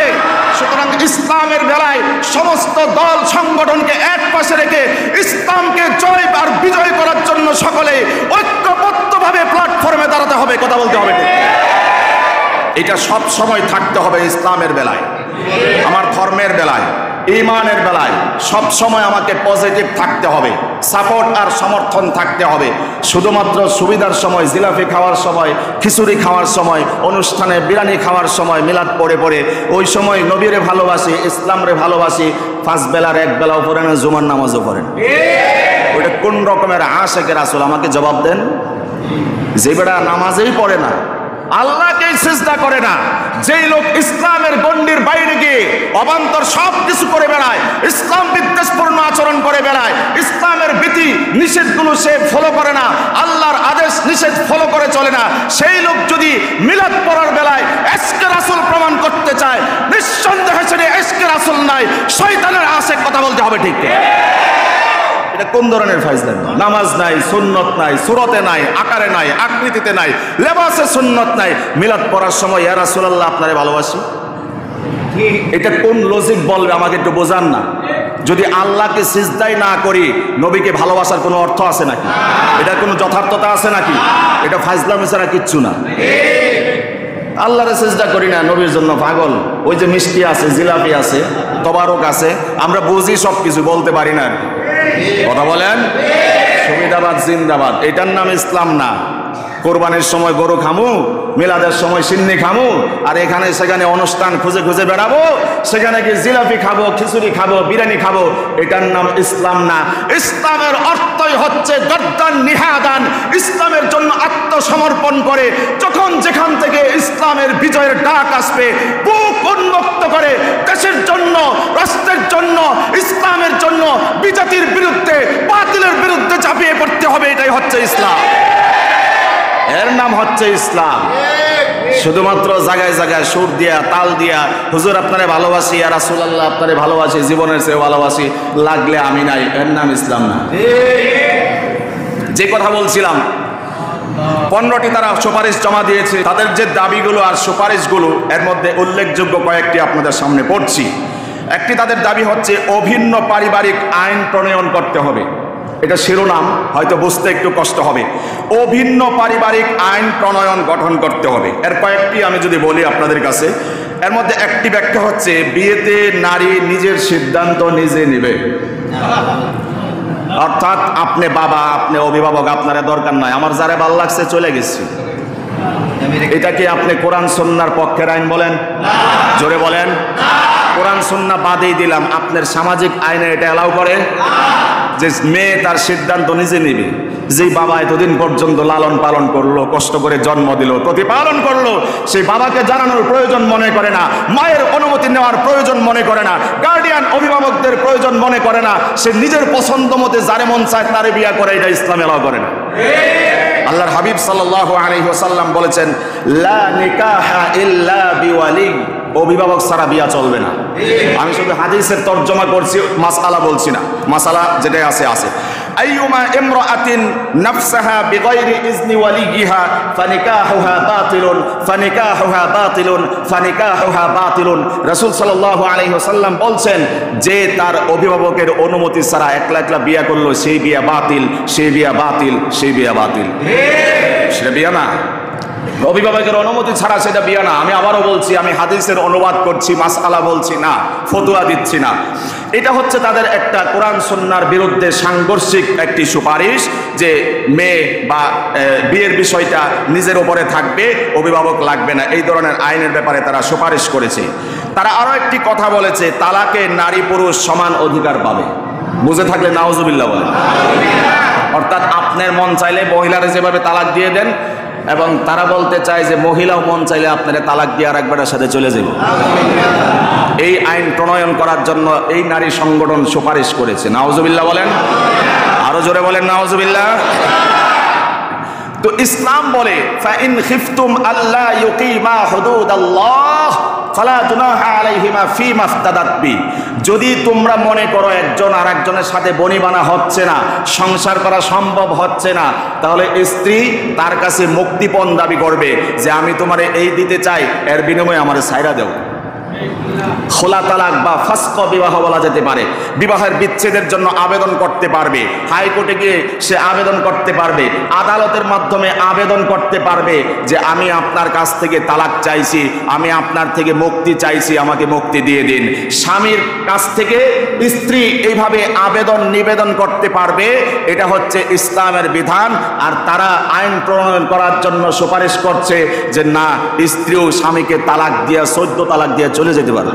সুতরাং ইসলামের বেলায় সমস্ত দল সংগঠনকে এক পাশে রেখে ইসলামকে জয় আর বিজয় করার জন্য সকলে ঐক্যবদ্ধভাবে প্ল্যাটফর্মে দাঁড়াতে হবে, কথা বলতে হবে। এটা সব সময় থাকতে হবে ইসলামের বেলায়, আমার ধর্মের বেলায়, ঈমানের বেলায় সব সময় আমাকে পজিটিভ থাকতে হবে, সাপোর্ট আর সমর্থন থাকতে হবে। শুধুমাত্র সুবিধার সময়, জিলাপি খাওয়ার সময়, খিচুড়ি খাওয়ার সময়, অনুষ্ঠানে বিরিয়ানি খাওয়ার সময়, মিলাদ পড়ে পড়ে ওই সময় নবীরে ভালোবাসি, ইসলামরে ভালোবাসি, 5 বেলার 1 বেলাও পড়েন, জুমার নামাজও পড়েন। ওইটা কোন রকমের আশিকে রাসূল? আমাকে জবাব দেন। যে বেটা নামাজেই পড়ে না, আল্লাহকে সিজদা করে না, যেই লোক ইসলামের গণ্ডির বাইরে গিয়ে অবান্তর সব কিছু করে বেড়ায়, ইসলাম বিদ্বেষপূর্ণ আচরণ করে বেড়ায়, ইসলামের বিধি নিষেধগুলো সে ফলো করে না, আল্লাহর আদেশ নিষেধ ফলো করে চলে না, সেই লোক যদি মিলাদ পড়ার বেলায় ইশকে রাসূল প্রমাণ করতে চায়, নিঃসন্দেহে সেটা ইশকে রাসূল নাই, শয়তানের আশিক, কথা বলতে হবে, ঠিক? এটা কোন ধরনের ফাইজলামি? নামাজ নাই, সুন্নত নাই, সূরতে নাই, আকারে নাই, আকৃতিতে নাই, লেবাসে সুন্নত নাই, মিলাদ পড়ার সময় ইয়া রাসূলুল্লাহ আপনারে ভালোবাসি, এটা কোন লজিক বলবে? আমাকে একটু বোঝান না। যদি আল্লাহকে সিজদাই না করি, নবীকে ভালোবাসার কোনো অর্থ আছে নাকি? এটা কোনো যথার্থতা আছে নাকি? এটা ফাইজলামি ছাড়া কিচ্ছু না। আল্লাহরে সিজদা করি না, নবীর জন্য পাগল। ওই যে মিষ্টি আছে, জিলাপি আছে, তবারক আছে, আমরা বুঝি সব কিছু, বলতে পারি না। কথা বলেন? সুবিধাবাদ জিন্দাবাদ, এটার নাম ইসলাম না। কোরবানির সময় গরু খামু, মিলাদের সময় সিন্নি খামু, আর এখানে সেখানে অনুষ্ঠান খুঁজে খুঁজে বেড়াবো, সেখানে গিয়ে জিলাপি খাবো, খিচুড়ি খাবো, বিরিয়ানি খাবো, এটার নাম ইসলাম না। ইসলামের অর্থই হচ্ছে গদ্দান নিহাদান, ইসলামের জন্য আত্মসমর্পণ করে যখন যেখান থেকে ইসলামের বিজয়ের ডাক আসবে, বুক উন্মুক্ত করে দেশের জন্য, রাষ্ট্রের জন্য, ইসলামের জন্য, বিজাতির বিরুদ্ধে, বাতিলের বিরুদ্ধে ঝাঁপিয়ে পড়তে হবে। এটাই হচ্ছে ইসলাম, এর নাম হচ্ছে ইসলাম। শুধুমাত্র জায়গায় জায়গায় সুর দিয়া, তাল দিয়া, হুজুর আপনারে ভালোবাসি, ইয়া রাসূলুল্লাহ আপনারে ভালোবাসি, জীবনের চেয়ে ভালোবাসি, লাগলে আমি নাই, এর নাম ইসলাম না। যে কথা বলছিলাম, 15টি তারা সুপারিশ জমা দিয়েছে। তাদের যে দাবিগুলো আর সুপারিশগুলো, এর মধ্যে উল্লেখযোগ্য কয়েকটি আপনাদের সামনে পড়ছি। একটি তাদের দাবি হচ্ছে অভিন্ন পারিবারিক আইন প্রণয়ন করতে হবে। এটা শিরোনাম, হয়তো বুঝতে একটু কষ্ট হবে। অভিন্ন পারিবারিক আইন প্রণয়ন গঠন করতে হবে। এর কয়েকটি আমি যদি বলি আপনাদের কাছে, এর মধ্যে একটি ব্যাখ্যা হচ্ছে বিয়েতে নারী নিজের সিদ্ধান্ত নিজে নেবে। অর্থাৎ আপনি বাবা, আপনি অভিভাবক, আপনার দরকার নাই, আমার যারা ভালো লাগছে চলে গেছি। এটা কি আপনি কোরআন সুন্নাহর পক্ষের আইন বলেন? জোরে বলেন। কোরআন সুন্নাহ বাদেই দিলাম, আপনার সামাজিক আইনে এটা এলাও করে যে মেয়ে তার সিদ্ধান্ত নিজে নেবে। যেই বাবা এতদিন পর্যন্ত লালন পালন করলো, কষ্ট করে জন্ম দিল, প্রতিপালন করলো, সেই বাবাকে জানানোর প্রয়োজন মনে করে না, মায়ের অনুমতি নেওয়ার প্রয়োজন মনে করে না, গার্ডিয়ান অভিভাবকদের প্রয়োজন মনে করে না, সে নিজের পছন্দ মতে যারে মন চায় তারে বিয়া করে, এটা ইসলাম এলাও করে না। আল্লাহর হাবিব সাল্লাল্লাহু আলাইহি ওয়াসাল্লাম বলেছেন, লা নিকাহা ইল্লা বিওয়ালি, অভিভাবক ছাড়া বিয়া চলবে না। আমি শুধু হাদিসের তরজমা করছি, মাসআলা বলছি না। মাসআলা যেটা আছে আছে। আইয়ুমা ইমরাআতিন নাফসাহা বিগাইরি ইজনি ওয়ালিয়িহা ফানিকাহুহা বাতিলুন ফানিকাহুহা বাতিলুন ফানিকাহুহা বাতিলুন। রাসূল সাল্লাল্লাহু আলাইহি ওয়াসাল্লাম বলছেন, যে তার অভিভাবকের অনুমতি ছাড়া একলা একলা বিয়া করলো, সেই বিয়া বাতিল, সেই বিয়া বাতিল, সেই বিয়া বাতিল। সেটা বিয়া না। অভিভাবকের অনুমতি ছাড়া সেটা বিয়া না। আমি আবারও বলছি, আমি হাদিসের অনুবাদ করছি, মাসআলা বলছি না, ফতোয়া দিচ্ছি না। এটা হচ্ছে তাদের একটা কোরআন সুন্নাহর বিরুদ্ধে সাংঘর্ষিক একটি সুপারিশ, যে মেয়ে বা বিয়ের বিষয়টা নিজের উপরে থাকবে, অভিভাবক লাগবে না। এই ধরনের আইনের ব্যাপারে তারা সুপারিশ করেছে। তারা আরো একটি কথা বলেছে, তালাকে নারী পুরুষ সমান অধিকার পাবে। বুঝে থাকলে নাউজুবিল্লাহ বলেন। অর্থাৎ আপনার মন চাইলে মহিলারা যেভাবে তালাক দিয়ে দেন, এবং তারা বলতে চায় যে মহিলাও মন চাইলে আপনারা তালাক দিয়ে আর একবারের সাথে চলে যাবে। এই আইন প্রণয়ন করার জন্য এই নারী সংগঠন সুপারিশ করেছে। নাউজুবিল্লাহ বলেন, আরো জোরে বলেন নাউজুবিল্লাহ। তো ইসলাম বলে, ফাইন খিফতুম আল্লা ইউকিমা হুদুদাল্লাহ ফালা জুনাহা আলাইহিমা ফীমা ইফতাদাত বি। যদি তোমরা মনে করো একজন আর একজনের সাথে বনিবানা হচ্ছে না, সংসার করা সম্ভব হচ্ছে না, তাহলে স্ত্রী তার কাছে মুক্তিপণ দাবি করবে যে আমি তোমারে এই দিতে চাই, এর বিনিময়ে আমারে ছাইরা দাও। খোলা তালাক বা ফাসক বিবাহ বলা যেতে পারে। বিবাহের বিচ্ছেদের জন্য আবেদন করতে পারবে, হাইকোর্টে গিয়ে সে আবেদন করতে পারবে, আদালতের মাধ্যমে আবেদন করতে পারবে যে আমি আপনার কাছ থেকে তালাক চাইছি, আমি আপনার থেকে মুক্তি চাইছি, আমাকে মুক্তি দিয়ে দিন। স্বামীর কাছ থেকে স্ত্রী এইভাবে আবেদন নিবেদন করতে পারবে। এটা হচ্ছে ইসলামের বিধান। আর তারা আইন প্রণয়ন করার জন্য সুপারিশ করছে যে না, স্ত্রীও স্বামীকে তালাক দিয়া 14 তালাক দিয়ে চলে যেতে পারে,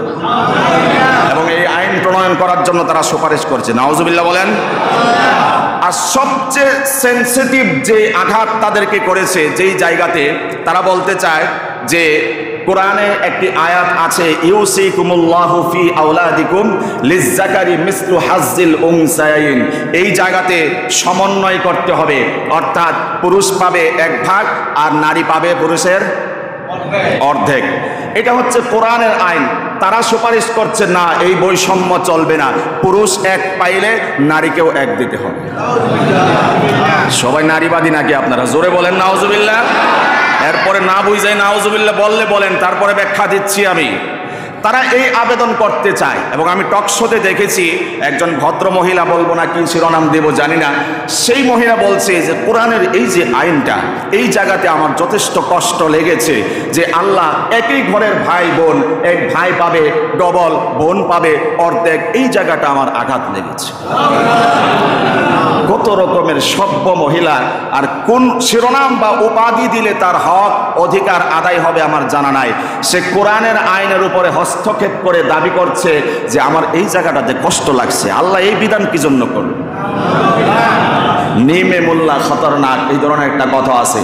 এবং এই আইন প্রণয়ন করার জন্য তারা সুপারিশ করছে। নাউজুবিল্লাহ বলেন। আর সবচেয়ে সেনসিটিভ যে আঘাত তাদেরকে করেছে, যেই জায়গাতে তারা বলতে চায় যে কোরআনে একটি আয়াত আছে, ইউসিকুমুল্লাহু ফি আওলাদিকুম লিযযাকারি মিসলু হাজ্জিল উনসায়াইন। এই জায়গাতে সমন্বয় করতে হবে, অর্থাৎ পুরুষ পাবে 1 ভাগ আর নারী পাবে পুরুষের অর্ধেক। এটা হচ্ছে কোরআনের আইন। তারা সুপারিশ করছে না, এই বৈষম্য চলবে না, পুরুষ 1 পাইলে নারীকেও 1 দিতে হবে। সবাই নারীবাদী নাকি আপনারা? জোরে বলেন নাউজুবিল্লাহ। এরপরে না বুঝাই নাউজুবিল্লাহ বললে বলেন, তারপরে ব্যাখ্যা দিচ্ছি আমি। তারা এই আবেদন করতে চায়, এবং আমি টক শোতে দেখেছি একজন ভদ্র মহিলা, বলবো না কি শিরোনাম দেব জানি না, সেই মহিলা বলছে যে কোরআনের এই যে আইনটা, এই জায়গাতে আমার যথেষ্ট কষ্ট লেগেছে যে আল্লাহ একই ঘরের ভাই বোন, এক ভাই পাবে ডবল, বোন পাবে অর্ধেক, এই জায়গাটা আমার আঘাত লেগেছে। কত রকমের সভ্য মহিলা, আর কোন শিরোনাম বা উপাধি দিলে তার হক অধিকার আদায় হবে আমার জানা নাই। সে কোরআনের আইনের উপরে হস্তক্ষেপ করে দাবি করছে যে আমার এই জায়গাটাতে কষ্ট লাগছে, আল্লাহ এই বিধান কি জন্য করল। নিমে মোল্লা খতরনাক, এই ধরনের একটা কথা আছে,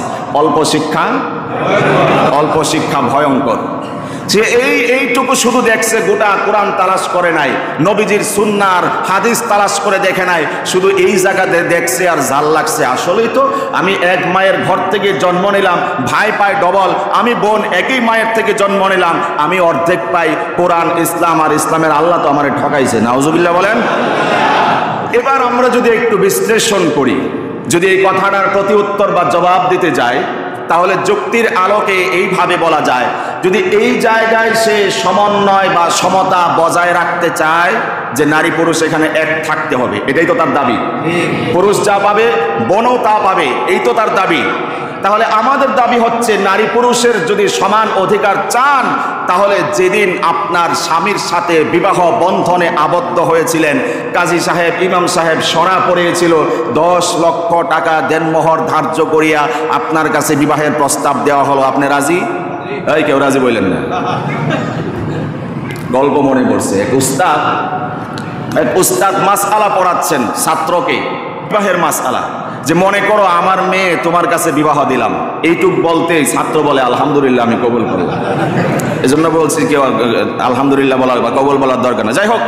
অল্প শিক্ষা ভয়ঙ্কর। যে এইটুকু শুধু দেখছে, গোটা কোরআন তালাশ করে নাই, নবীজির সুন্নার হাদিস তালাশ করে দেখে নাই, শুধু এই জায়গাতে দেখছে আর জাল লাগছে। আসলেই তো আমি 1 মায়ের ঘর থেকে জন্ম নিলাম, ভাই পায় ডবল, আমি বোন একই মায়ের থেকে জন্ম নিলাম, আমি অর্ধেক পাই। কোরআন, ইসলাম আর ইসলামের আল্লাহ তো আমারে ঠকাইছে। নাউজুবিল্লাহ বলেন। এবার আমরা যদি একটু বিশ্লেষণ করি, যদি এই কথাটার প্রতি উত্তর বা জবাব দিতে যায়, তাহলে যুক্তির আলোকে এইভাবে বলা যায়, যদি এই জায়গায় সে সমন্বয় বা সমতা বজায় রাখতে চায় যে নারী পুরুষ এখানে এক থাকতে হবে, এটাই তো তার দাবি। পুরুষ যা পাবে বোনও তা পাবে, এই তো তার দাবি। তাহলে আমাদের দাবি হচ্ছে নারী পুরুষের যদি সমান অধিকার চান, তাহলে যেদিন আপনার স্বামীর সাথে বিবাহ বন্ধনে আবদ্ধ হয়েছিলেন, কাজী সাহেব ইমাম সাহেব সরা পড়িয়েছিল, 10 লক্ষ টাকা দেনমোহর ধার্য করিয়া আপনার কাছে বিবাহের প্রস্তাব দেওয়া হলো, আপনি রাজি? এই কেউ রাজি বললেন না। গল্প মনে পড়ছে, এক উস্তাদ মাসআলা পড়াচ্ছেন ছাত্রকে, বিবাহের মাসআলা, যে মনে করো আমার মেয়ে তোমার কাছে বিবাহ দিলাম, এইটুক বলতেই ছাত্র বলে আলহামদুলিল্লাহ আমি কবুল করলাম। এজন্য বলছি কেউ আলহামদুলিল্লাহ বলার বা কবুল বলার দরকার না। যাই হোক,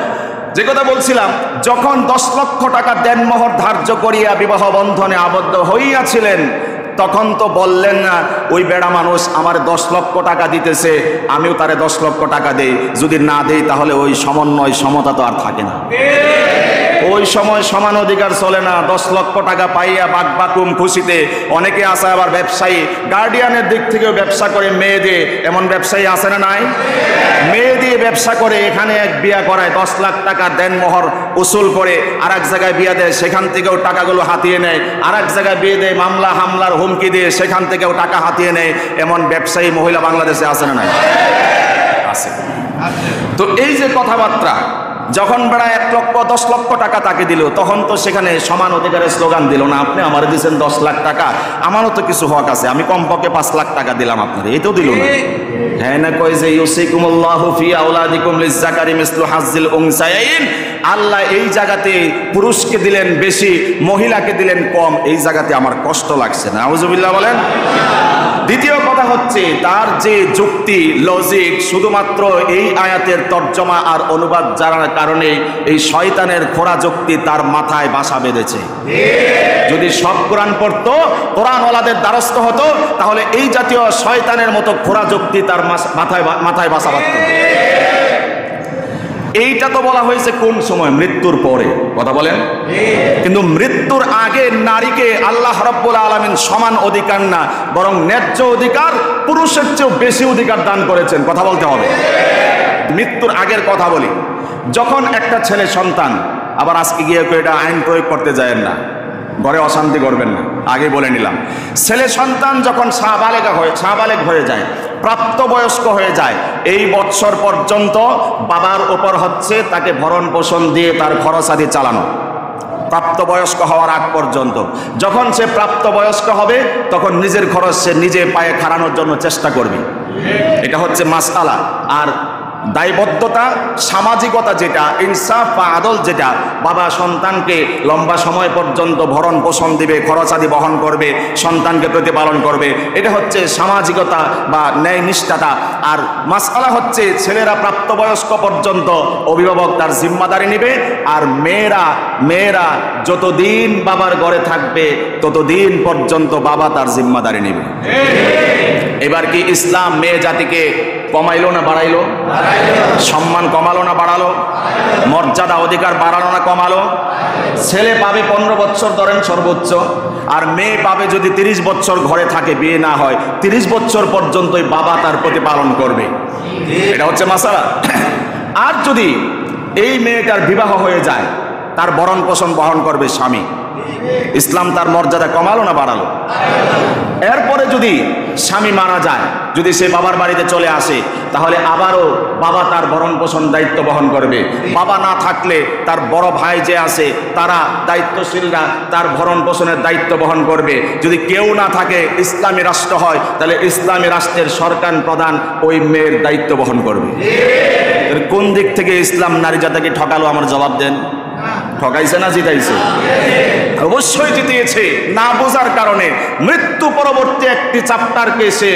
যে কথা বলছিলাম, যখন 10 লক্ষ টাকা দেনমোহর ধার্য করিয়া বিবাহ বন্ধনে আবদ্ধ হইয়াছিলেন, তখন তো বললেন না ওই বেড়া মানুষ আমার 10 লক্ষ টাকা দিতেছে, আমিও তারে 10 লক্ষ টাকা দেই, যদি না দেই তাহলে ওই সমন্বয় সমতা তো আর থাকে না। ওই সময় সমান অধিকার চলে না। 10 লক্ষ টাকা পাইয়া বাকবাকুম খুশিতে অনেকে আছে, আবার ব্যবসায়ী গার্ডিয়ানের দিক থেকেও ব্যবসা করে মেয়ে দিয়ে, এমন ব্যবসায়ী আছে না নাই? মেয়ে দিয়ে ব্যবসা করে এখানে এক বিয়া করায় 10 লাখ টাকা দেনমোহর উসুল করে আর এক জায়গায় বিয়া দেয়, সেখান থেকেও টাকাগুলো হাতিয়ে নেয়, আর এক জায়গায় বিয়ে দেয় মামলা হামলার হুমকি দিয়ে, সেখান থেকেও টাকা হাতিয়ে নেয়। এমন ব্যবসায়ী মহিলা বাংলাদেশে আছে না নাই? আছে। তো এই যে কথাবার্তা, যখন বেড়া 1 লক্ষ 10 লক্ষ টাকা তাকে দিল, তখন তো সেখানে সমান অধিকারের স্লোগান দিল না, আপনি আমার দিয়েছেন 10 লাখ টাকা, আমারও তো কিছু হক আছে, আমি কমপক্ষে 5 লাখ টাকা দিলাম আপনাদের, এই তো দিল না। হ্যাঁ না, কয় যে ইউসিকুমুল্লাহু ফি আওলাদিকুম লিজ্জাকারি মিসলু হাজ্জিল উনসায়াইন, আল্লাহ এই জায়গাতে পুরুষকে দিলেন বেশি, মহিলাকে দিলেন কম, এই জায়গাতে আমার কষ্ট লাগছে না। আউযুবিল্লাহ বলেন। দ্বিতীয় কথা হচ্ছে, তার যে যুক্তি লজিক, শুধুমাত্র এই আয়াতের তর্জমা আর অনুবাদ জানার কারণে এই শয়তানের খোরা যুক্তি তার মাথায় বাসা বেঁধেছে। যদি সব কোরআন পড়তো, কোরআনওয়ালাদের দ্বারস্থ হতো, তাহলে এই জাতীয় শয়তানের মতো খোরা যুক্তি তার মাথায় বাসা বাঁধত। এইটা তো বলা হয়েছে কোন সময়? মৃত্যুর পরে। কথা বলেন। কিন্তু মৃত্যুর আগে নারীকে আল্লাহ রাব্বুল আলামিন সমান অধিকার না, বরং ন্যায্য অধিকার, পুরুষের চেয়েও বেশি অধিকার দান করেছেন। কথা বলতে হবে। মৃত্যুর আগের কথা বলি, যখন একটা ছেলে সন্তান, আবার আজকে গিয়ে এটা আইন প্রয়োগ করতে যায়েন না, ঘরে অশান্তি করবেন না, আগে বলে নিলাম। ছেলে সন্তান যখন শাহবালেগ হয়ে যায়, প্রাপ্তবয়স্ক হয়ে যায়, এই বৎসর পর্যন্ত বাবার উপর হচ্ছে তাকে ভরণ পোষণ দিয়ে তার খরচাদি চালানো, প্রাপ্তবয়স্ক হওয়ার আগ পর্যন্ত। যখন সে প্রাপ্তবয়স্ক হবে, তখন নিজের খরচ সে নিজে পায়ে খাড়ানোর জন্য চেষ্টা করবে। এটা হচ্ছে মাসআলা। আর দায়বদ্ধতা, সামাজিকতা যেটা, ইনসাফ বা আদল যেটা, বাবা সন্তানকে লম্বা সময় পর্যন্ত ভরণ পোষণ দিবে, খরচাদি বহন করবে, সন্তানকে প্রতিপালন করবে, এটা হচ্ছে সামাজিকতা বা ন্যায় নিষ্ঠাতা। আর মাসআলা হচ্ছে ছেলেরা প্রাপ্তবয়স্ক পর্যন্ত অভিভাবক তার জিম্মাদারি নেবে, আর মেয়েরা যতদিন বাবার ঘরে থাকবে ততদিন পর্যন্ত বাবা তার জিম্মাদারি নেবে। এবার কি ইসলাম মেয়ে জাতিকে কমাইলো না বাড়াইলো? সম্মান কমালো না বাড়ালো? মর্যাদা অধিকার বাড়ালো না কমালো? ছেলে পাবে 15 বছর ধরেন সর্বোচ্চ, আর মেয়ে পাবে যদি 30 বছর ঘরে থাকে, বিয়ে না হয়, 30 বছর পর্যন্তই বাবা তার প্রতিপালন করবে। এটা হচ্ছে মাসালা। আর যদি এই মেয়েটার বিবাহ হয়ে যায়, তার ভরণ পোষণ বহন করবে স্বামী। ইসলাম তার মর্যাদা কমালো না বাড়ালো? এরপরে যদি স্বামী মারা যায়, যদি সে বাবার বাড়িতে চলে আসে, তাহলে আবারও বাবা তার ভরণ পোষণ দায়িত্ব বহন করবে। বাবা না থাকলে তার বড় ভাই যে আছে, তারা দায়িত্বশীলরা তার ভরণ পোষণের দায়িত্ব বহন করবে। যদি কেউ না থাকে, ইসলামী রাষ্ট্র হয়, তাহলে ইসলামী রাষ্ট্রের সরকার প্রধান ওই মেয়ের দায়িত্ব বহন করবে। কোন দিক থেকে ইসলাম নারী জাতিকে ঠকালো? আমার জবাব দেন। ঠকাইছে না জিতাইছে? অবশ্যই জিতিয়েছে। না বোঝার কারণে মৃত্যু পরবর্তী একটি চ্যাপ্টারকে সে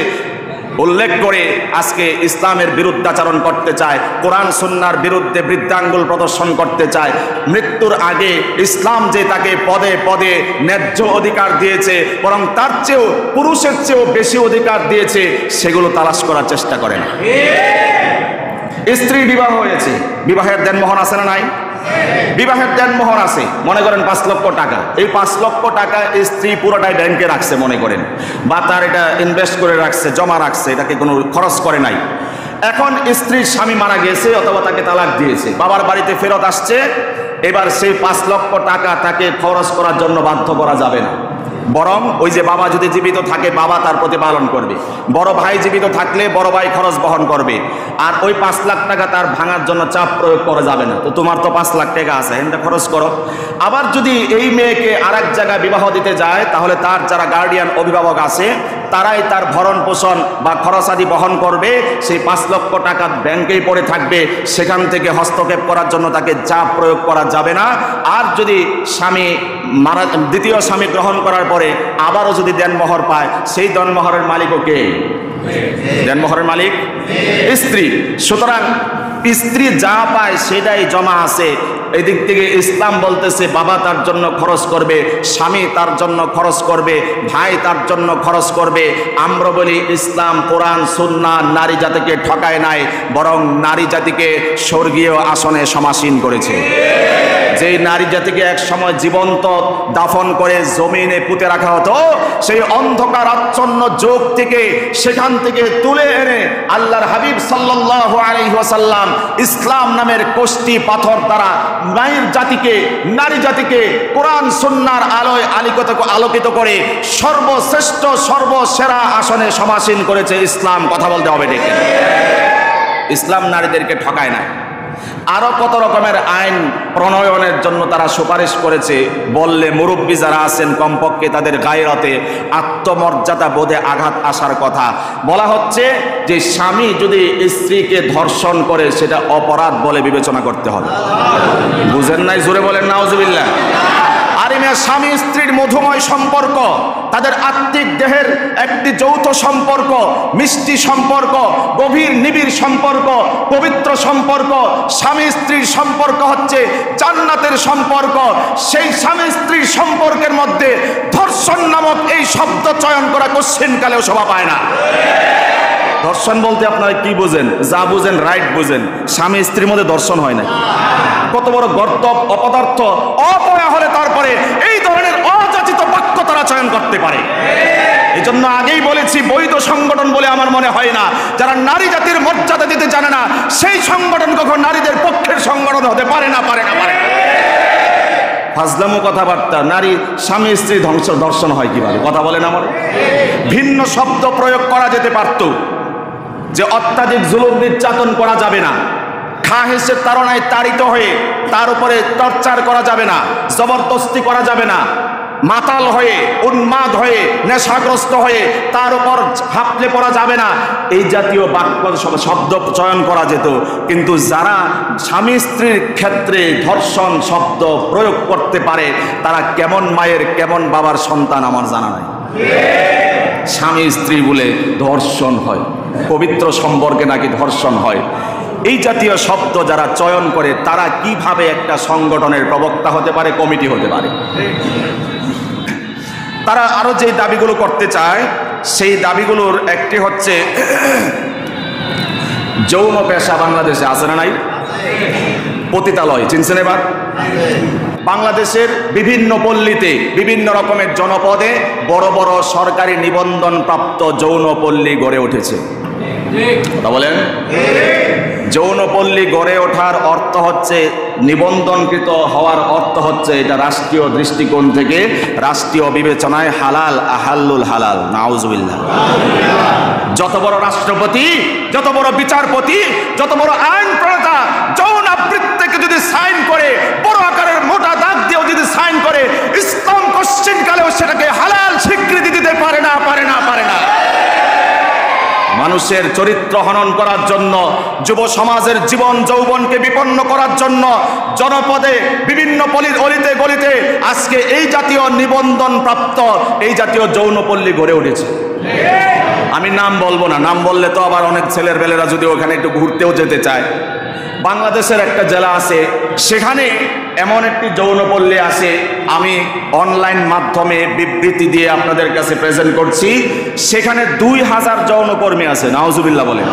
উল্লেখ করে আজকে ইসলামের বিরুদ্ধাচরণ করতে চায়, কোরআন সুন্নাহর বিরুদ্ধে বৃদ্ধাঙ্গুল প্রদর্শন করতে চায়। মৃত্যুর আগে ইসলাম যে তাকে পদে পদে ন্যায্য অধিকার দিয়েছে, বরং তার চেয়েও পুরুষের চেয়েও বেশি অধিকার দিয়েছে, সেগুলো তালাশ করার চেষ্টা করে না। স্ত্রী বিবাহ হয়েছে, বিবাহের দেনমোহর আছে না নাই? বিবাহের দেনমোহর আছে, মনে করেন 5 লক্ষ টাকা। এই 5 লক্ষ টাকা স্ত্রী পুরোটাই ব্যাংকে রাখছে মনে করেন, বা তার এটা ইনভেস্ট করে রাখছে, জমা রাখছে, এটাকে কোনো খরচ করে নাই। এখন স্ত্রীর স্বামী মারা গেছে অথবা তাকে তালাক দিয়েছে, বাবার বাড়িতে ফেরত আসছে। এবার সেই 5 লক্ষ টাকা তাকে খরচ করার জন্য বাধ্য করা যাবে না, বরং ওই যে বাবা যদি জীবিত থাকে বাবা তার প্রতিপালন করবে, বড় ভাই জীবিত থাকলে বড় ভাই খরচ বহন করবে। আর ওই 5 লাখ টাকা তার ভাঙার জন্য চাপ প্রয়োগ করা যাবে না, তো তোমার তো 5 লাখ টাকা আছে, এটা খরচ করো। আবার যদি এই মেয়েকে আরেক জায়গায় বিবাহ দিতে যায়, তাহলে তার যারা গার্ডিয়ান অভিভাবক আছে তারাই তার ভরণ পোষণ বা খরচ আদি বহন করবে। সেই 5 লক্ষ টাকা ব্যাংকেই পড়ে থাকবে, সেখান থেকে হস্তক্ষেপ করার জন্য তাকে চাপ প্রয়োগ করা যাবে না। আর যদি স্বামী মারা, দ্বিতীয় স্বামী গ্রহণ করার পরে আবারও যদি দেনমোহর পায়, সেই দেনমোহরের মালিকও কে? দেনমোহরের মালিক স্ত্রী। সুতরাং স্ত্রী যা পায় সেটাই জমা আছে। এই দিক থেকে ইসলাম বলতেছে বাবা তার জন্য খরচ করবে, স্বামী তার জন্য খরচ করবে, ভাই তার জন্য খরচ করবে। আমরা বলি ইসলাম, কোরআন, সুন্নাহ নারী জাতিকে ঠকায় নাই, বরং নারী জাতিকে স্বর্গীয় আসনে সমাসীন করেছে। যে নারী জাতিকে এক সময় জীবন্ত দাফন করে জমিনে পুঁতে রাখা হতো, সেই অন্ধকার আচ্ছন্ন যুগ থেকে সেখান থেকে তুলে এনে আল্লাহর হাবিব সাল্লাল্লাহু আলাইহি ওয়াসাল্লাম ইসলাম নামের কোষ্টি পাথর দ্বারা নারী জাতিকে কোরআন সুন্নাহর আলোয় আলোকিত করে সর্বশ্রেষ্ঠ সর্বসেরা আসনে সমাসীন করেছে ইসলাম। কথা বলতে হবে ঠিক। ইসলাম নারীদেরকে ঠকায় না। আরো কত রকমের আইন প্রণয়নের জন্য তারা সুপারিশ করেছে, বললে মুরব্বী যারা আছেন কমপক্ষে তাদের গায়রাতে, আত্মমর্যাদা বোধে আঘাত আসার কথা। বলা হচ্ছে যে স্বামী যদি স্ত্রীকে ধর্ষণ করে সেটা অপরাধ বলে বিবেচনা করতে হবে। বুঝেন নাই? জোরে বলেন নাউজুবিল্লাহ। স্বামী স্ত্রীর মধুময় সম্পর্ক, তাদের আত্মিক দেহের একটি যৌথ সম্পর্ক, মিষ্টি সম্পর্ক, গভীর নিবিড় সম্পর্ক, পবিত্র সম্পর্ক। স্বামী স্ত্রীর সম্পর্ক হচ্ছে জান্নাতের সম্পর্ক। সেই স্বামী স্ত্রীর সম্পর্কের মধ্যে ধর্ষণ নামক এই শব্দ চয়ন করা কোশ্চেনকালেও শোভা পায় না। ধর্ষণ বলতে আপনারা কি বোঝেন? যা বুঝেন রাইট বুঝেন। স্বামী স্ত্রীর মধ্যে ধর্ষণ হয় না। কত বড় গর্দভ অপদার্থ, অপয়া হলে তারপরে এই ধরনের অযাচিত বাক্য তারা চয়ন করতে পারে। এই জন্য আগেই বলেছি, বৈধ সংগঠন বলে আমার মনে হয় না। যারা নারী জাতির মর্যাদা দিতে জানে না, সেই সংগঠন কখন নারীদের পক্ষের সংগঠন হতে পারে না। ফাজলামো কথাবার্তা। নারী স্বামী স্ত্রী ধর্ষণ হয় কিভাবে? কথা বলেন আমার। ভিন্ন শব্দ প্রয়োগ করা যেতে পারত, যে অত্যাধিক জুলুম নির্যাতন করা যাবে না, খাহেসের তাড়নায় তাড়িত হয়ে তার উপরে টর্চার করা যাবে না, জবরদস্তি করা যাবে না, মাতাল হয়ে উন্মাদ হয়ে নেশাগ্রস্ত হয়ে তার উপর হাঁপলে পড়া যাবে না, এই জাতীয় বাক্য শব্দ চয়ন করা যেত। কিন্তু যারা স্বামী স্ত্রীর ক্ষেত্রে ধর্ষণ শব্দ প্রয়োগ করতে পারে, তারা কেমন মায়ের কেমন বাবার সন্তান আমার জানা নাই। স্বামী স্ত্রী বলে ধর্ষণ হয়, পবিত্র সম্পর্কে নাকি ধর্ষণ হয়। এই জাতীয় শব্দ যারা চয়ন করে তারা কিভাবে একটা সংগঠনের প্রবক্তা হতে পারে, কমিটি হতে পারে? তারা আরো যে দাবিগুলো করতে চায়, সেই দাবিগুলোর একটি হচ্ছে যৌন পেশা বাংলাদেশে আছে না নাই? পতিতালয় চিনছেন? এবার বাংলাদেশের বিভিন্ন পল্লীতে, বিভিন্ন রকমের জনপদে বড় বড় সরকারি নিবন্ধন প্রাপ্ত যৌন পল্লী গড়ে উঠেছে। কথা বলেন। যৌনপল্লী গড়ে ওঠার অর্থ হচ্ছে, নিবন্ধনকৃত হওয়ার অর্থ হচ্ছে এটা রাষ্ট্রীয় দৃষ্টিকোণ থেকে, রাষ্ট্রীয় বিবেচনায় হালাল, আহাল্লুল হালাল। নাউজুবিল্লাহ। যত বড় রাষ্ট্রপতি, যত বড় বিচারপতি, যত বড় আইন প্রণেতা যৌন আবৃত্তিকে যদি সাইন করে, বড় আকারের মোটা দাগ দিয়েও যদি সাইন করে, ইসলাম কোশ্চেনকালেও সেটাকে হালাল স্বীকৃতি দিতে পারে না। মানুষের চরিত্র হনন করার জন্য, যুব সমাজের জীবন যৌবনকে বিপন্ন করার জন্য জনপদে বিভিন্ন অলিতে গলিতে আজকে এই জাতীয় নিবন্ধন প্রাপ্ত এই জাতীয় যৌনপল্লী গড়ে উঠেছে। আমি নাম বলবো না, নাম বললে তো আবার অনেক ছেলের বেলেরা যদি ওখানে একটু ঘুরতেও যেতে চায়। বাংলাদেশের একটা জেলা আছে, সেখানে এমন একটি যৌনপল্লী আছে আমি অনলাইন মাধ্যমে বিবৃতি দিয়ে আপনাদের কাছে প্রেজেন্ট করছি, সেখানে 2000 যৌনকর্মী আছে। নাউজুবিল্লাহ বলেন।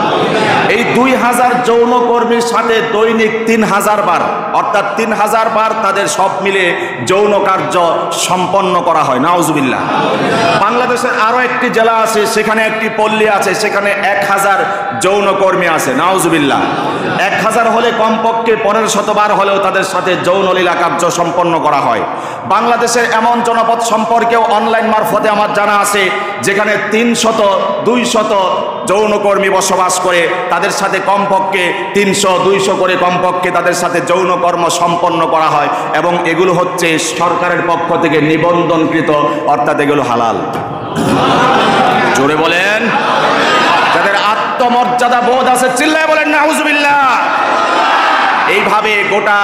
এই 2000 যৌনকর্মীর সাথে দৈনিক 3000 বার, অর্থাৎ 3000 বার তাদের সব মিলে যৌন কার্য সম্পন্ন করা হয়। নাউজুবিল্লাহ। বাংলাদেশের আরো একটি জেলা আছে, সেখানে একটি পল্লী আছে, সেখানে 1000 যৌনকর্মী আছে। নাউজুবিল্লাহ। 1000 হলে কমপক্ষে 1500 বার হলেও তাদের সাথে যৌনলীলা কার্য সম্পন্ন করা হয়। বাংলাদেশের এমন জনপদ সম্পর্কেও অনলাইন মারফতে আমার জানা আছে, যেখানে 300-200 যৌনকর্মী বসবাস করে, তাদের সাথে কমপক্ষে 300-200 করে কমপক্ষে তাদের সাথে যৌনকর্ম সম্পন্ন করা হয়, এবং এগুলো হচ্ছে সরকারের পক্ষ থেকে নিবন্ধনকৃত, অর্থাৎ এগুলো হালাল। জোরে বলেন। যাদের আত্মমর্যাদা বোধ আছে চিল্লায় বলেন নাউজুবিল্লাহ। এইভাবে গোটা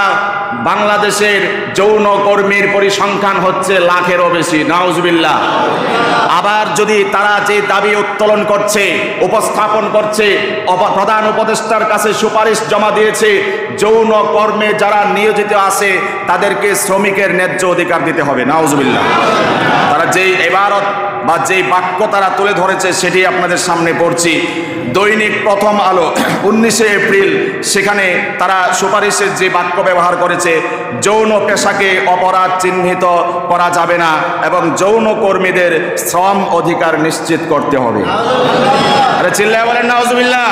বাংলাদেশের যৌনকর্মীর পরিসংখ্যান হচ্ছে লাখেরও বেশি। নাউজুবিল্লাহ। আবার যদি তারা যে দাবি উত্তোলন করছে, উপস্থাপন করছে, প্রধান উপদেষ্টার কাছে সুপারিশ জমা দিয়েছে, যৌন কর্মে যারা নিয়োজিত আছে তাদেরকে শ্রমিকের ন্যায্য অধিকার দিতে হবে। নাউজুবিল্লাহ। তারা যেই ইবারত বা যেই বাক্য তারা তুলে ধরেছে সেটি আপনাদের সামনে পড়ছি। দৈনিক প্রথম আলো 19শে এপ্রিল, সেখানে তারা সুপারিশের যে বাক্য ব্যবহার করেছে, যৌন পেশাকে অপরাধ চিহ্নিত করা যাবে না এবং যৌন কর্মীদের শ্রম অধিকার নিশ্চিত করতে হবে। আরে চিল্লায় বলেন নাউজুবিল্লাহ।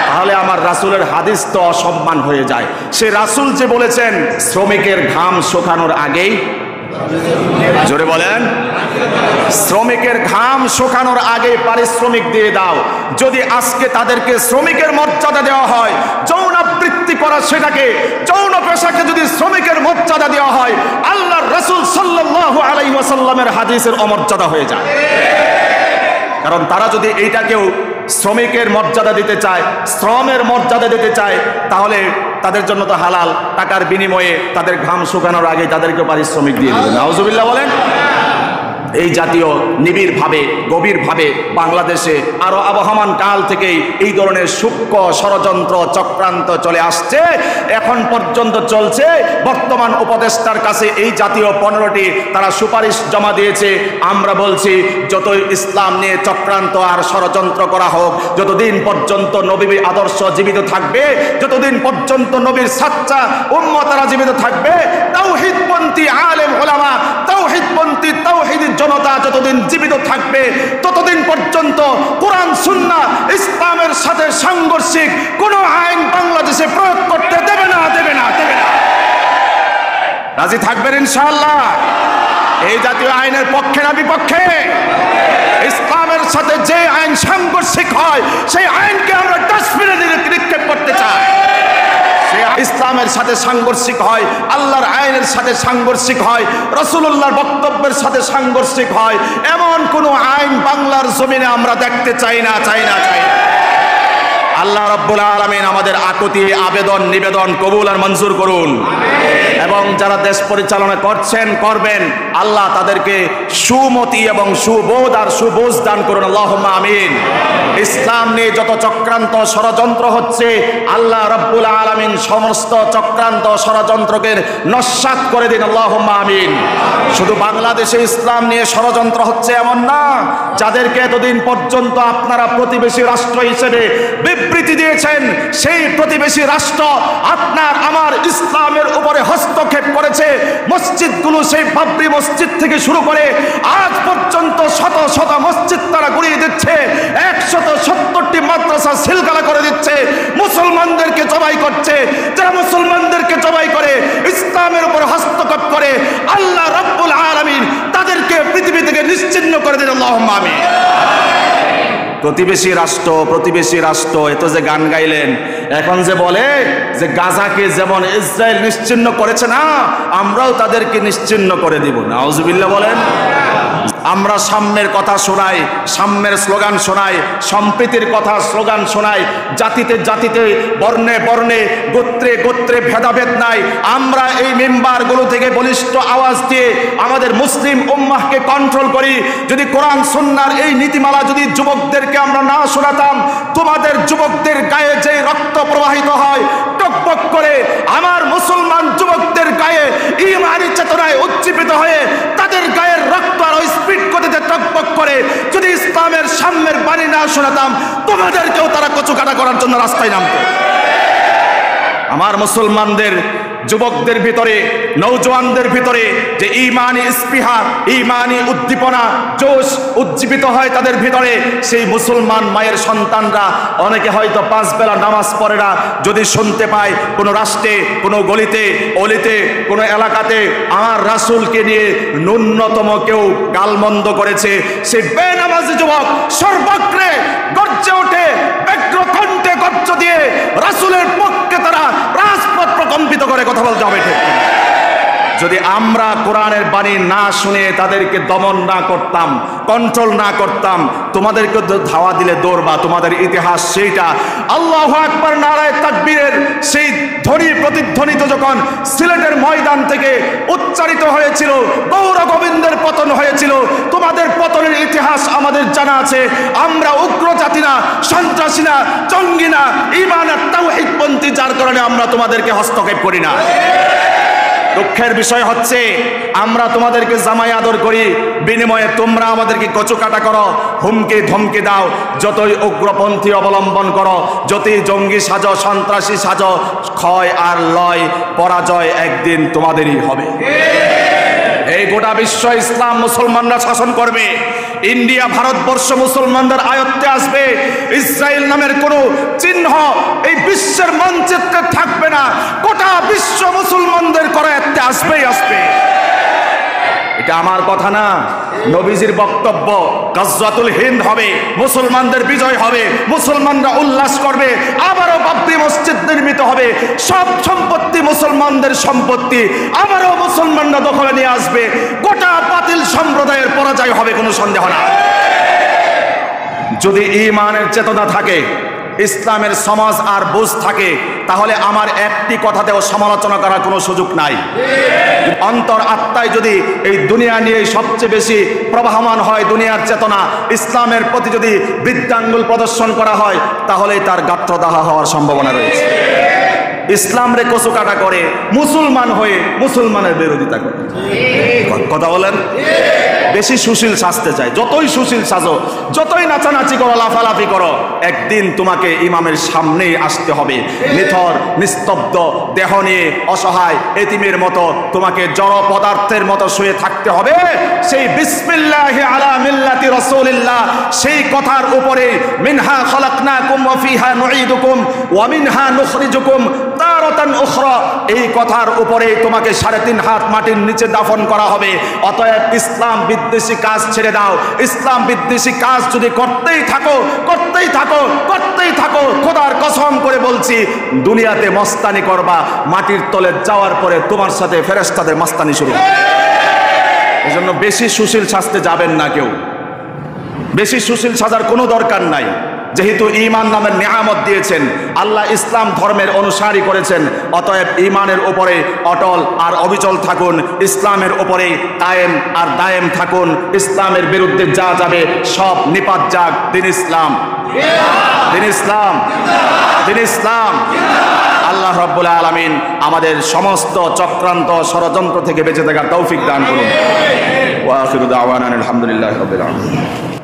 তাহলে আমার রাসূলের হাদিস তো অসম্মান হয়ে যায়। সে রাসূল যে বলেছেন শ্রমিকের ঘাম শুকানোর আগেই, জোরে বলেন, শ্রমিকের ঘাম শুকানোর আগে পারিশ্রমিক দিয়ে দাও। যদি আজকে তাদেরকে শ্রমিকের মর্যাদা দেওয়া হয়, যৌনাবৃত্তি করা সেটাকে, যৌন পেশাকে যদি শ্রমিকের মর্যাদা দেওয়া হয়, আল্লাহর রাসূল সাল্লাল্লাহু আলাইহি ওয়াসাল্লামের হাদিসের অমর্যাদা হয়ে যায়। কারণ তারা যদি এইটাকেও শ্রমিকের মর্যাদা দিতে চায়, শ্রমের মর্যাদা দিতে চায়, তাহলে তাদের জন্য তো হালাল, টাকার বিনিময়ে তাদের ঘাম শুকানোর আগে তাদেরকে পারিশ্রমিক দিয়ে দেবে। নাউজুবিল্লাহ বলেন। এই জাতীয় নিবিড়ভাবে গভীরভাবে বাংলাদেশে আরো আবহমান কাল থেকেই এই ধরনের সূক্ষ্ম ষড়যন্ত্র চক্রান্ত চলে আসছে, এখন পর্যন্ত চলছে। বর্তমান উপদেষ্টার কাছে এই জাতীয় 15টি তারা সুপারিশ জমা দিয়েছে। আমরা বলছি, যত ইসলাম নিয়ে চক্রান্ত আর ষড়যন্ত্র করা হোক, যতদিন পর্যন্ত নবীর আদর্শ জীবিত থাকবে, যতদিন পর্যন্ত নবীর সাচ্চা উম্মতরা জীবিত থাকবে, তাওহীদপন্থী আলেম ওলামা, তাওহীদপন্থী তাওহীদের জনতা যতদিন জীবিত থাকবে, ততদিন পর্যন্ত কোরআন সুন্নাহ ইসলামের সাথে সাংঘর্ষিক কোন আইন বাংলাদেশে প্রয়োগ করতে দেবে না, দেবে না, দেবে না। রাজি থাকবেন ইনশাআল্লাহ? এই জাতীয় আইনের পক্ষে না বিপক্ষে? ইসলামের সাথে যে আইন সাংঘর্ষিক হয় সেই আইনকে আমরা ডাস্টবিনে নিক্ষেপ করতে চাই। ইসলামের সাথে সাংঘর্ষিক হয়, আল্লাহর আইনের সাথে সাংঘর্ষিক হয়, রাসূলুল্লাহর বক্তব্যের সাথে সাংঘর্ষিক হয়, এমন কোন আইন বাংলার জমিনে আমরা দেখতে চাই না, চাই না, চাই না। আল্লাহ রাব্বুল আলামিন আমাদের আকুতি আবেদন নিবেদন কবুল আর মঞ্জুর করুন, এবং যারা দেশ পরিচালনা করছেন করবেন, আল্লাহ তাদেরকে সুমতি এবং সুবোধ আর সুবোঝ দান করুন। আল্লাহুম্মা আমিন। ইসলাম নিয়ে যত চক্রান্ত ষড়যন্ত্র হচ্ছে, আল্লাহ রাব্বুল আলামিন সমস্ত চক্রান্ত ষড়যন্ত্রকে নস্যাৎ করে দিন। আল্লাহুম্মা আমিন। শুধু বাংলাদেশে ইসলাম নিয়ে ষড়যন্ত্র হচ্ছে এমন না, যাদেরকে এতদিন পর্যন্ত আপনারা প্রতিবেশী রাষ্ট্র হিসেবে বিবৃতি দিয়েছেন, সেই প্রতিবেশী রাষ্ট্র আপনার আমার ইসলামের উপরে হস্তক্ষেপ করেছে। মসজিদগুলো, সেই বাবরি মসজিদ থেকে শুরু করে আজ পর্যন্ত শত শত মসজিদ তারা গুড়িয়ে দিচ্ছে, 170টি মাদ্রাসা সিলগালা করে দিচ্ছে, মুসলমানদেরকে জবাই করছে। যারা মুসলমানদেরকে জবাই করে, ইসলামের উপর হস্তক্ষেপ করে, আল্লাহ রাব্বুল আলামিন তাদেরকে পৃথিবী থেকে নিশ্চিহ্ন করে দিন। আল্লাহুম্মা আমিন। প্রতিবেশী রাষ্ট্র, প্রতিবেশী রাষ্ট্র, এত যে গান গাইলেন, এখন যে বলে যে গাজাকে যেমন ইসরায়েল নিশ্চিহ্ন করেছে না, আমরাও তাদেরকে নিশ্চিহ্ন করে দিব। নাউজুবিল্লাহ বলেন। আমরা সাম্যের কথা শোনাই, সাম্যের স্লোগান শোনাই, সম্প্রীতির কথা স্লোগান শোনাই, জাতিতে জাতিতে, বর্ণে বর্ণে, গোত্রে গোত্রে ভেদাভেদ নাই। আমরা এই মেম্বারগুলো থেকে বলিষ্ঠ আওয়াজ দিয়ে আমাদের মুসলিম উম্মাহকে কন্ট্রোল করি। যদি কোরআন সুন্নাহর এই নীতিমালা যদি যুবকদেরকে আমরা না শোনাতাম, তোমাদের যুবকদের গায়ে যে রক্ত প্রবাহিত হয় টকবক করে, আমার মুসলমান যুবকদের যুবকদের গায়ে ঈমানি চেতনায় উজ্জীবিত হয়ে তাদের গায়ের রক্ত আর স্পিড গতিতে টকবক করে যদি ইসলামের সাম্যের বাণী না শোনাতাম, তোমাদেরকেও তারা কচুকাটা করার জন্য রাস্তায় নামতো। আমার মুসলমানদের যুবকদের ভিতরে, নৌজওয়ানদের ভিতরে যে ঈমানি স্পৃহা, ঈমানি উদ্দীপনা, জোশ উজ্জীবিত হয় তাদের ভিতরে, সেই মুসলমান মায়ের সন্তানরা অনেকে হয়তো 5 বেলা নামাজ পড়ে না, যদি শুনতে পায় কোনো রাষ্ট্রে, কোনো গলিতে অলিতে, কোনো এলাকাতে আমার রাসূলকে নিয়ে ন্যূনতম কেউ গালমন্দ করেছে, সেই বেনামাজি যুবক সর্বগ্রে গর্জে ওঠে, ব্যগ্র কণ্ঠে গর্জ দিয়ে রাসূলের পক্ষে তারা রাজপথ প্রকম্পিত করে কথা বলতে হবে। ঠিক যদি আমরা কোরআনের বাণী না শুনে তাদেরকে দমন না করতাম, কন্ট্রোল না করতাম, তোমাদেরকে ধাওয়া দিলে দৌড়বা, তোমাদের ইতিহাস সেইটা। আল্লাহু আকবার নারায়ে তাকবীরের সেই ধ্বনি প্রতিধ্বনিত যখন সিলেটের ময়দান থেকে উচ্চারিত হয়েছিল, গৌর গোবিন্দের পতন হয়েছিল, তোমাদের পতনের ইতিহাস আমাদের জানা আছে। আমরা উগ্র জাতি না, সন্ত্রাসী না, জঙ্গি না, ঈমান আর তাওহীদপন্থী, যার কারণে আমরা তোমাদেরকে হস্তক্ষেপ করি না। দুঃখের বিষয় হচ্ছে আমরা তোমাদেরকে জামাই আদর করি, বিনিময়ে তোমরা আমাদেরকে কচুকাটা করো, হুমকি ধমকি দাও, যতই উগ্রপন্থী অবলম্বন করো, যতই জঙ্গি সাজো, সন্ত্রাসী সাজো, ক্ষয় আর লয়, পরাজয় একদিন তোমাদেরই হবে। এই গোটা বিশ্ব ইসলাম মুসলমানরা শাসন করবে। ইন্ডিয়া, ভারতবর্ষ মুসলমানদের আয়ত্তে আসবে। ইসরায়েল নামের কোনো চিহ্ন এই বিশ্বের মানচিত্রে থাকবে না। গোটা বিশ্ব মুসলমানদের করায়ত্তে আসবেই আসবে। এটা আমার কথা না, নবীজির বক্তব্য। গাজওয়াতুল হিন্দ হবে, মুসলমানদের বিজয় হবে, মুসলমানরা উল্লাস করবে, আবারও বাবরি মসজিদ নির্মিত হবে, সব সম্পত্তি মুসলমানদের সম্পত্তি আবারও মুসলমানরা দখলে নিয়ে আসবে। গোটা বাতিল সম্প্রদায়ের পরাজয় হবে, কোনো সন্দেহ না। যদি ঈমানের চেতনা থাকে, ইসলামের সমাজ আর বুঝ থাকে, তাহলে আমার একটি কথাতেও সমালোচনা করার কোনো সুযোগ নাই। অন্তর আত্মায় যদি এই দুনিয়া নিয়ে সবচেয়ে বেশি প্রবাহমান হয় দুনিয়ার চেতনা, ইসলামের প্রতি যদি বৃদ্ধাঙ্গুল প্রদর্শন করা হয়, তাহলে তার গাত্রদাহ হওয়ার সম্ভাবনা রয়েছে। ইসলাম রে কচুকাটা করে, মুসলমান হয়ে মুসলমানের বিরোধিতা করে। কথা বলেন, বেশি সুশীল সাজতে চায়, যতই সুশীল সাজো, যতই নাচানাচি করো, লাফালাফি করো, একদিন তোমাকে ইমামের সামনেই আসতে হবে। নিথর নিস্তব্ধ দেহ নিয়ে অসহায় এতিমের মতো তোমাকে জড় পদার্থের মতো শুয়ে থাকতে হবে। সেই বিসমিল্লাহি আলা মিল্লাতি রাসূলিল্লাহ, সেই কথার উপরে মিনহা খলাকনাকুম ওয়া ফিহা নুঈদুকুম ওয়া মিনহা নুখরিজুকুম তারাতান উখরা, এই কথার উপরে তোমাকে 3.5 হাত মাটির নিচে দাফন করা হবে। অতএব ইসলাম বিদ্বেষী কাজ ছেড়ে দাও। ইসলাম বিদ্বেষী কাজ যদি করতেই থাকো, করতেই থাকো, করতেই থাকো, খোদার কসম করে বলছি, দুনিয়াতে মস্তানি করবা, মাটির তলে যাওয়ার পরে তোমার সাথে ফেরেশতাদের মস্তানি শুরু হবে। এজন্য বেশি সুশীল সাজতে যাবেন না কেউ, বেশি সুশীল সাজার কোনো দরকার নাই। যেহেতু ঈমান নামের নিয়ামত দিয়েছেন, আল্লাহ ইসলাম ধর্মের অনুসারী করেছেন, অতএব ঈমানের উপরে অটল আর অবিচল থাকুন, ইসলামের উপরে কায়েম আর দায়েম থাকুন। ইসলামের বিরুদ্ধে যা যাবে সব নিপাত যাক। দিন ইসলাম, দিন ইসলাম, দিন ইসলাম। আল্লাহ রাব্বুল আলামিন আমাদের সমস্ত চক্রান্ত ষড়যন্ত্র থেকে বেঁচে থাকার তৌফিক দান করুন। ওয়া আখিরু দাওয়ানা আলহামদুলিল্লাহি রাব্বিল আলামিন।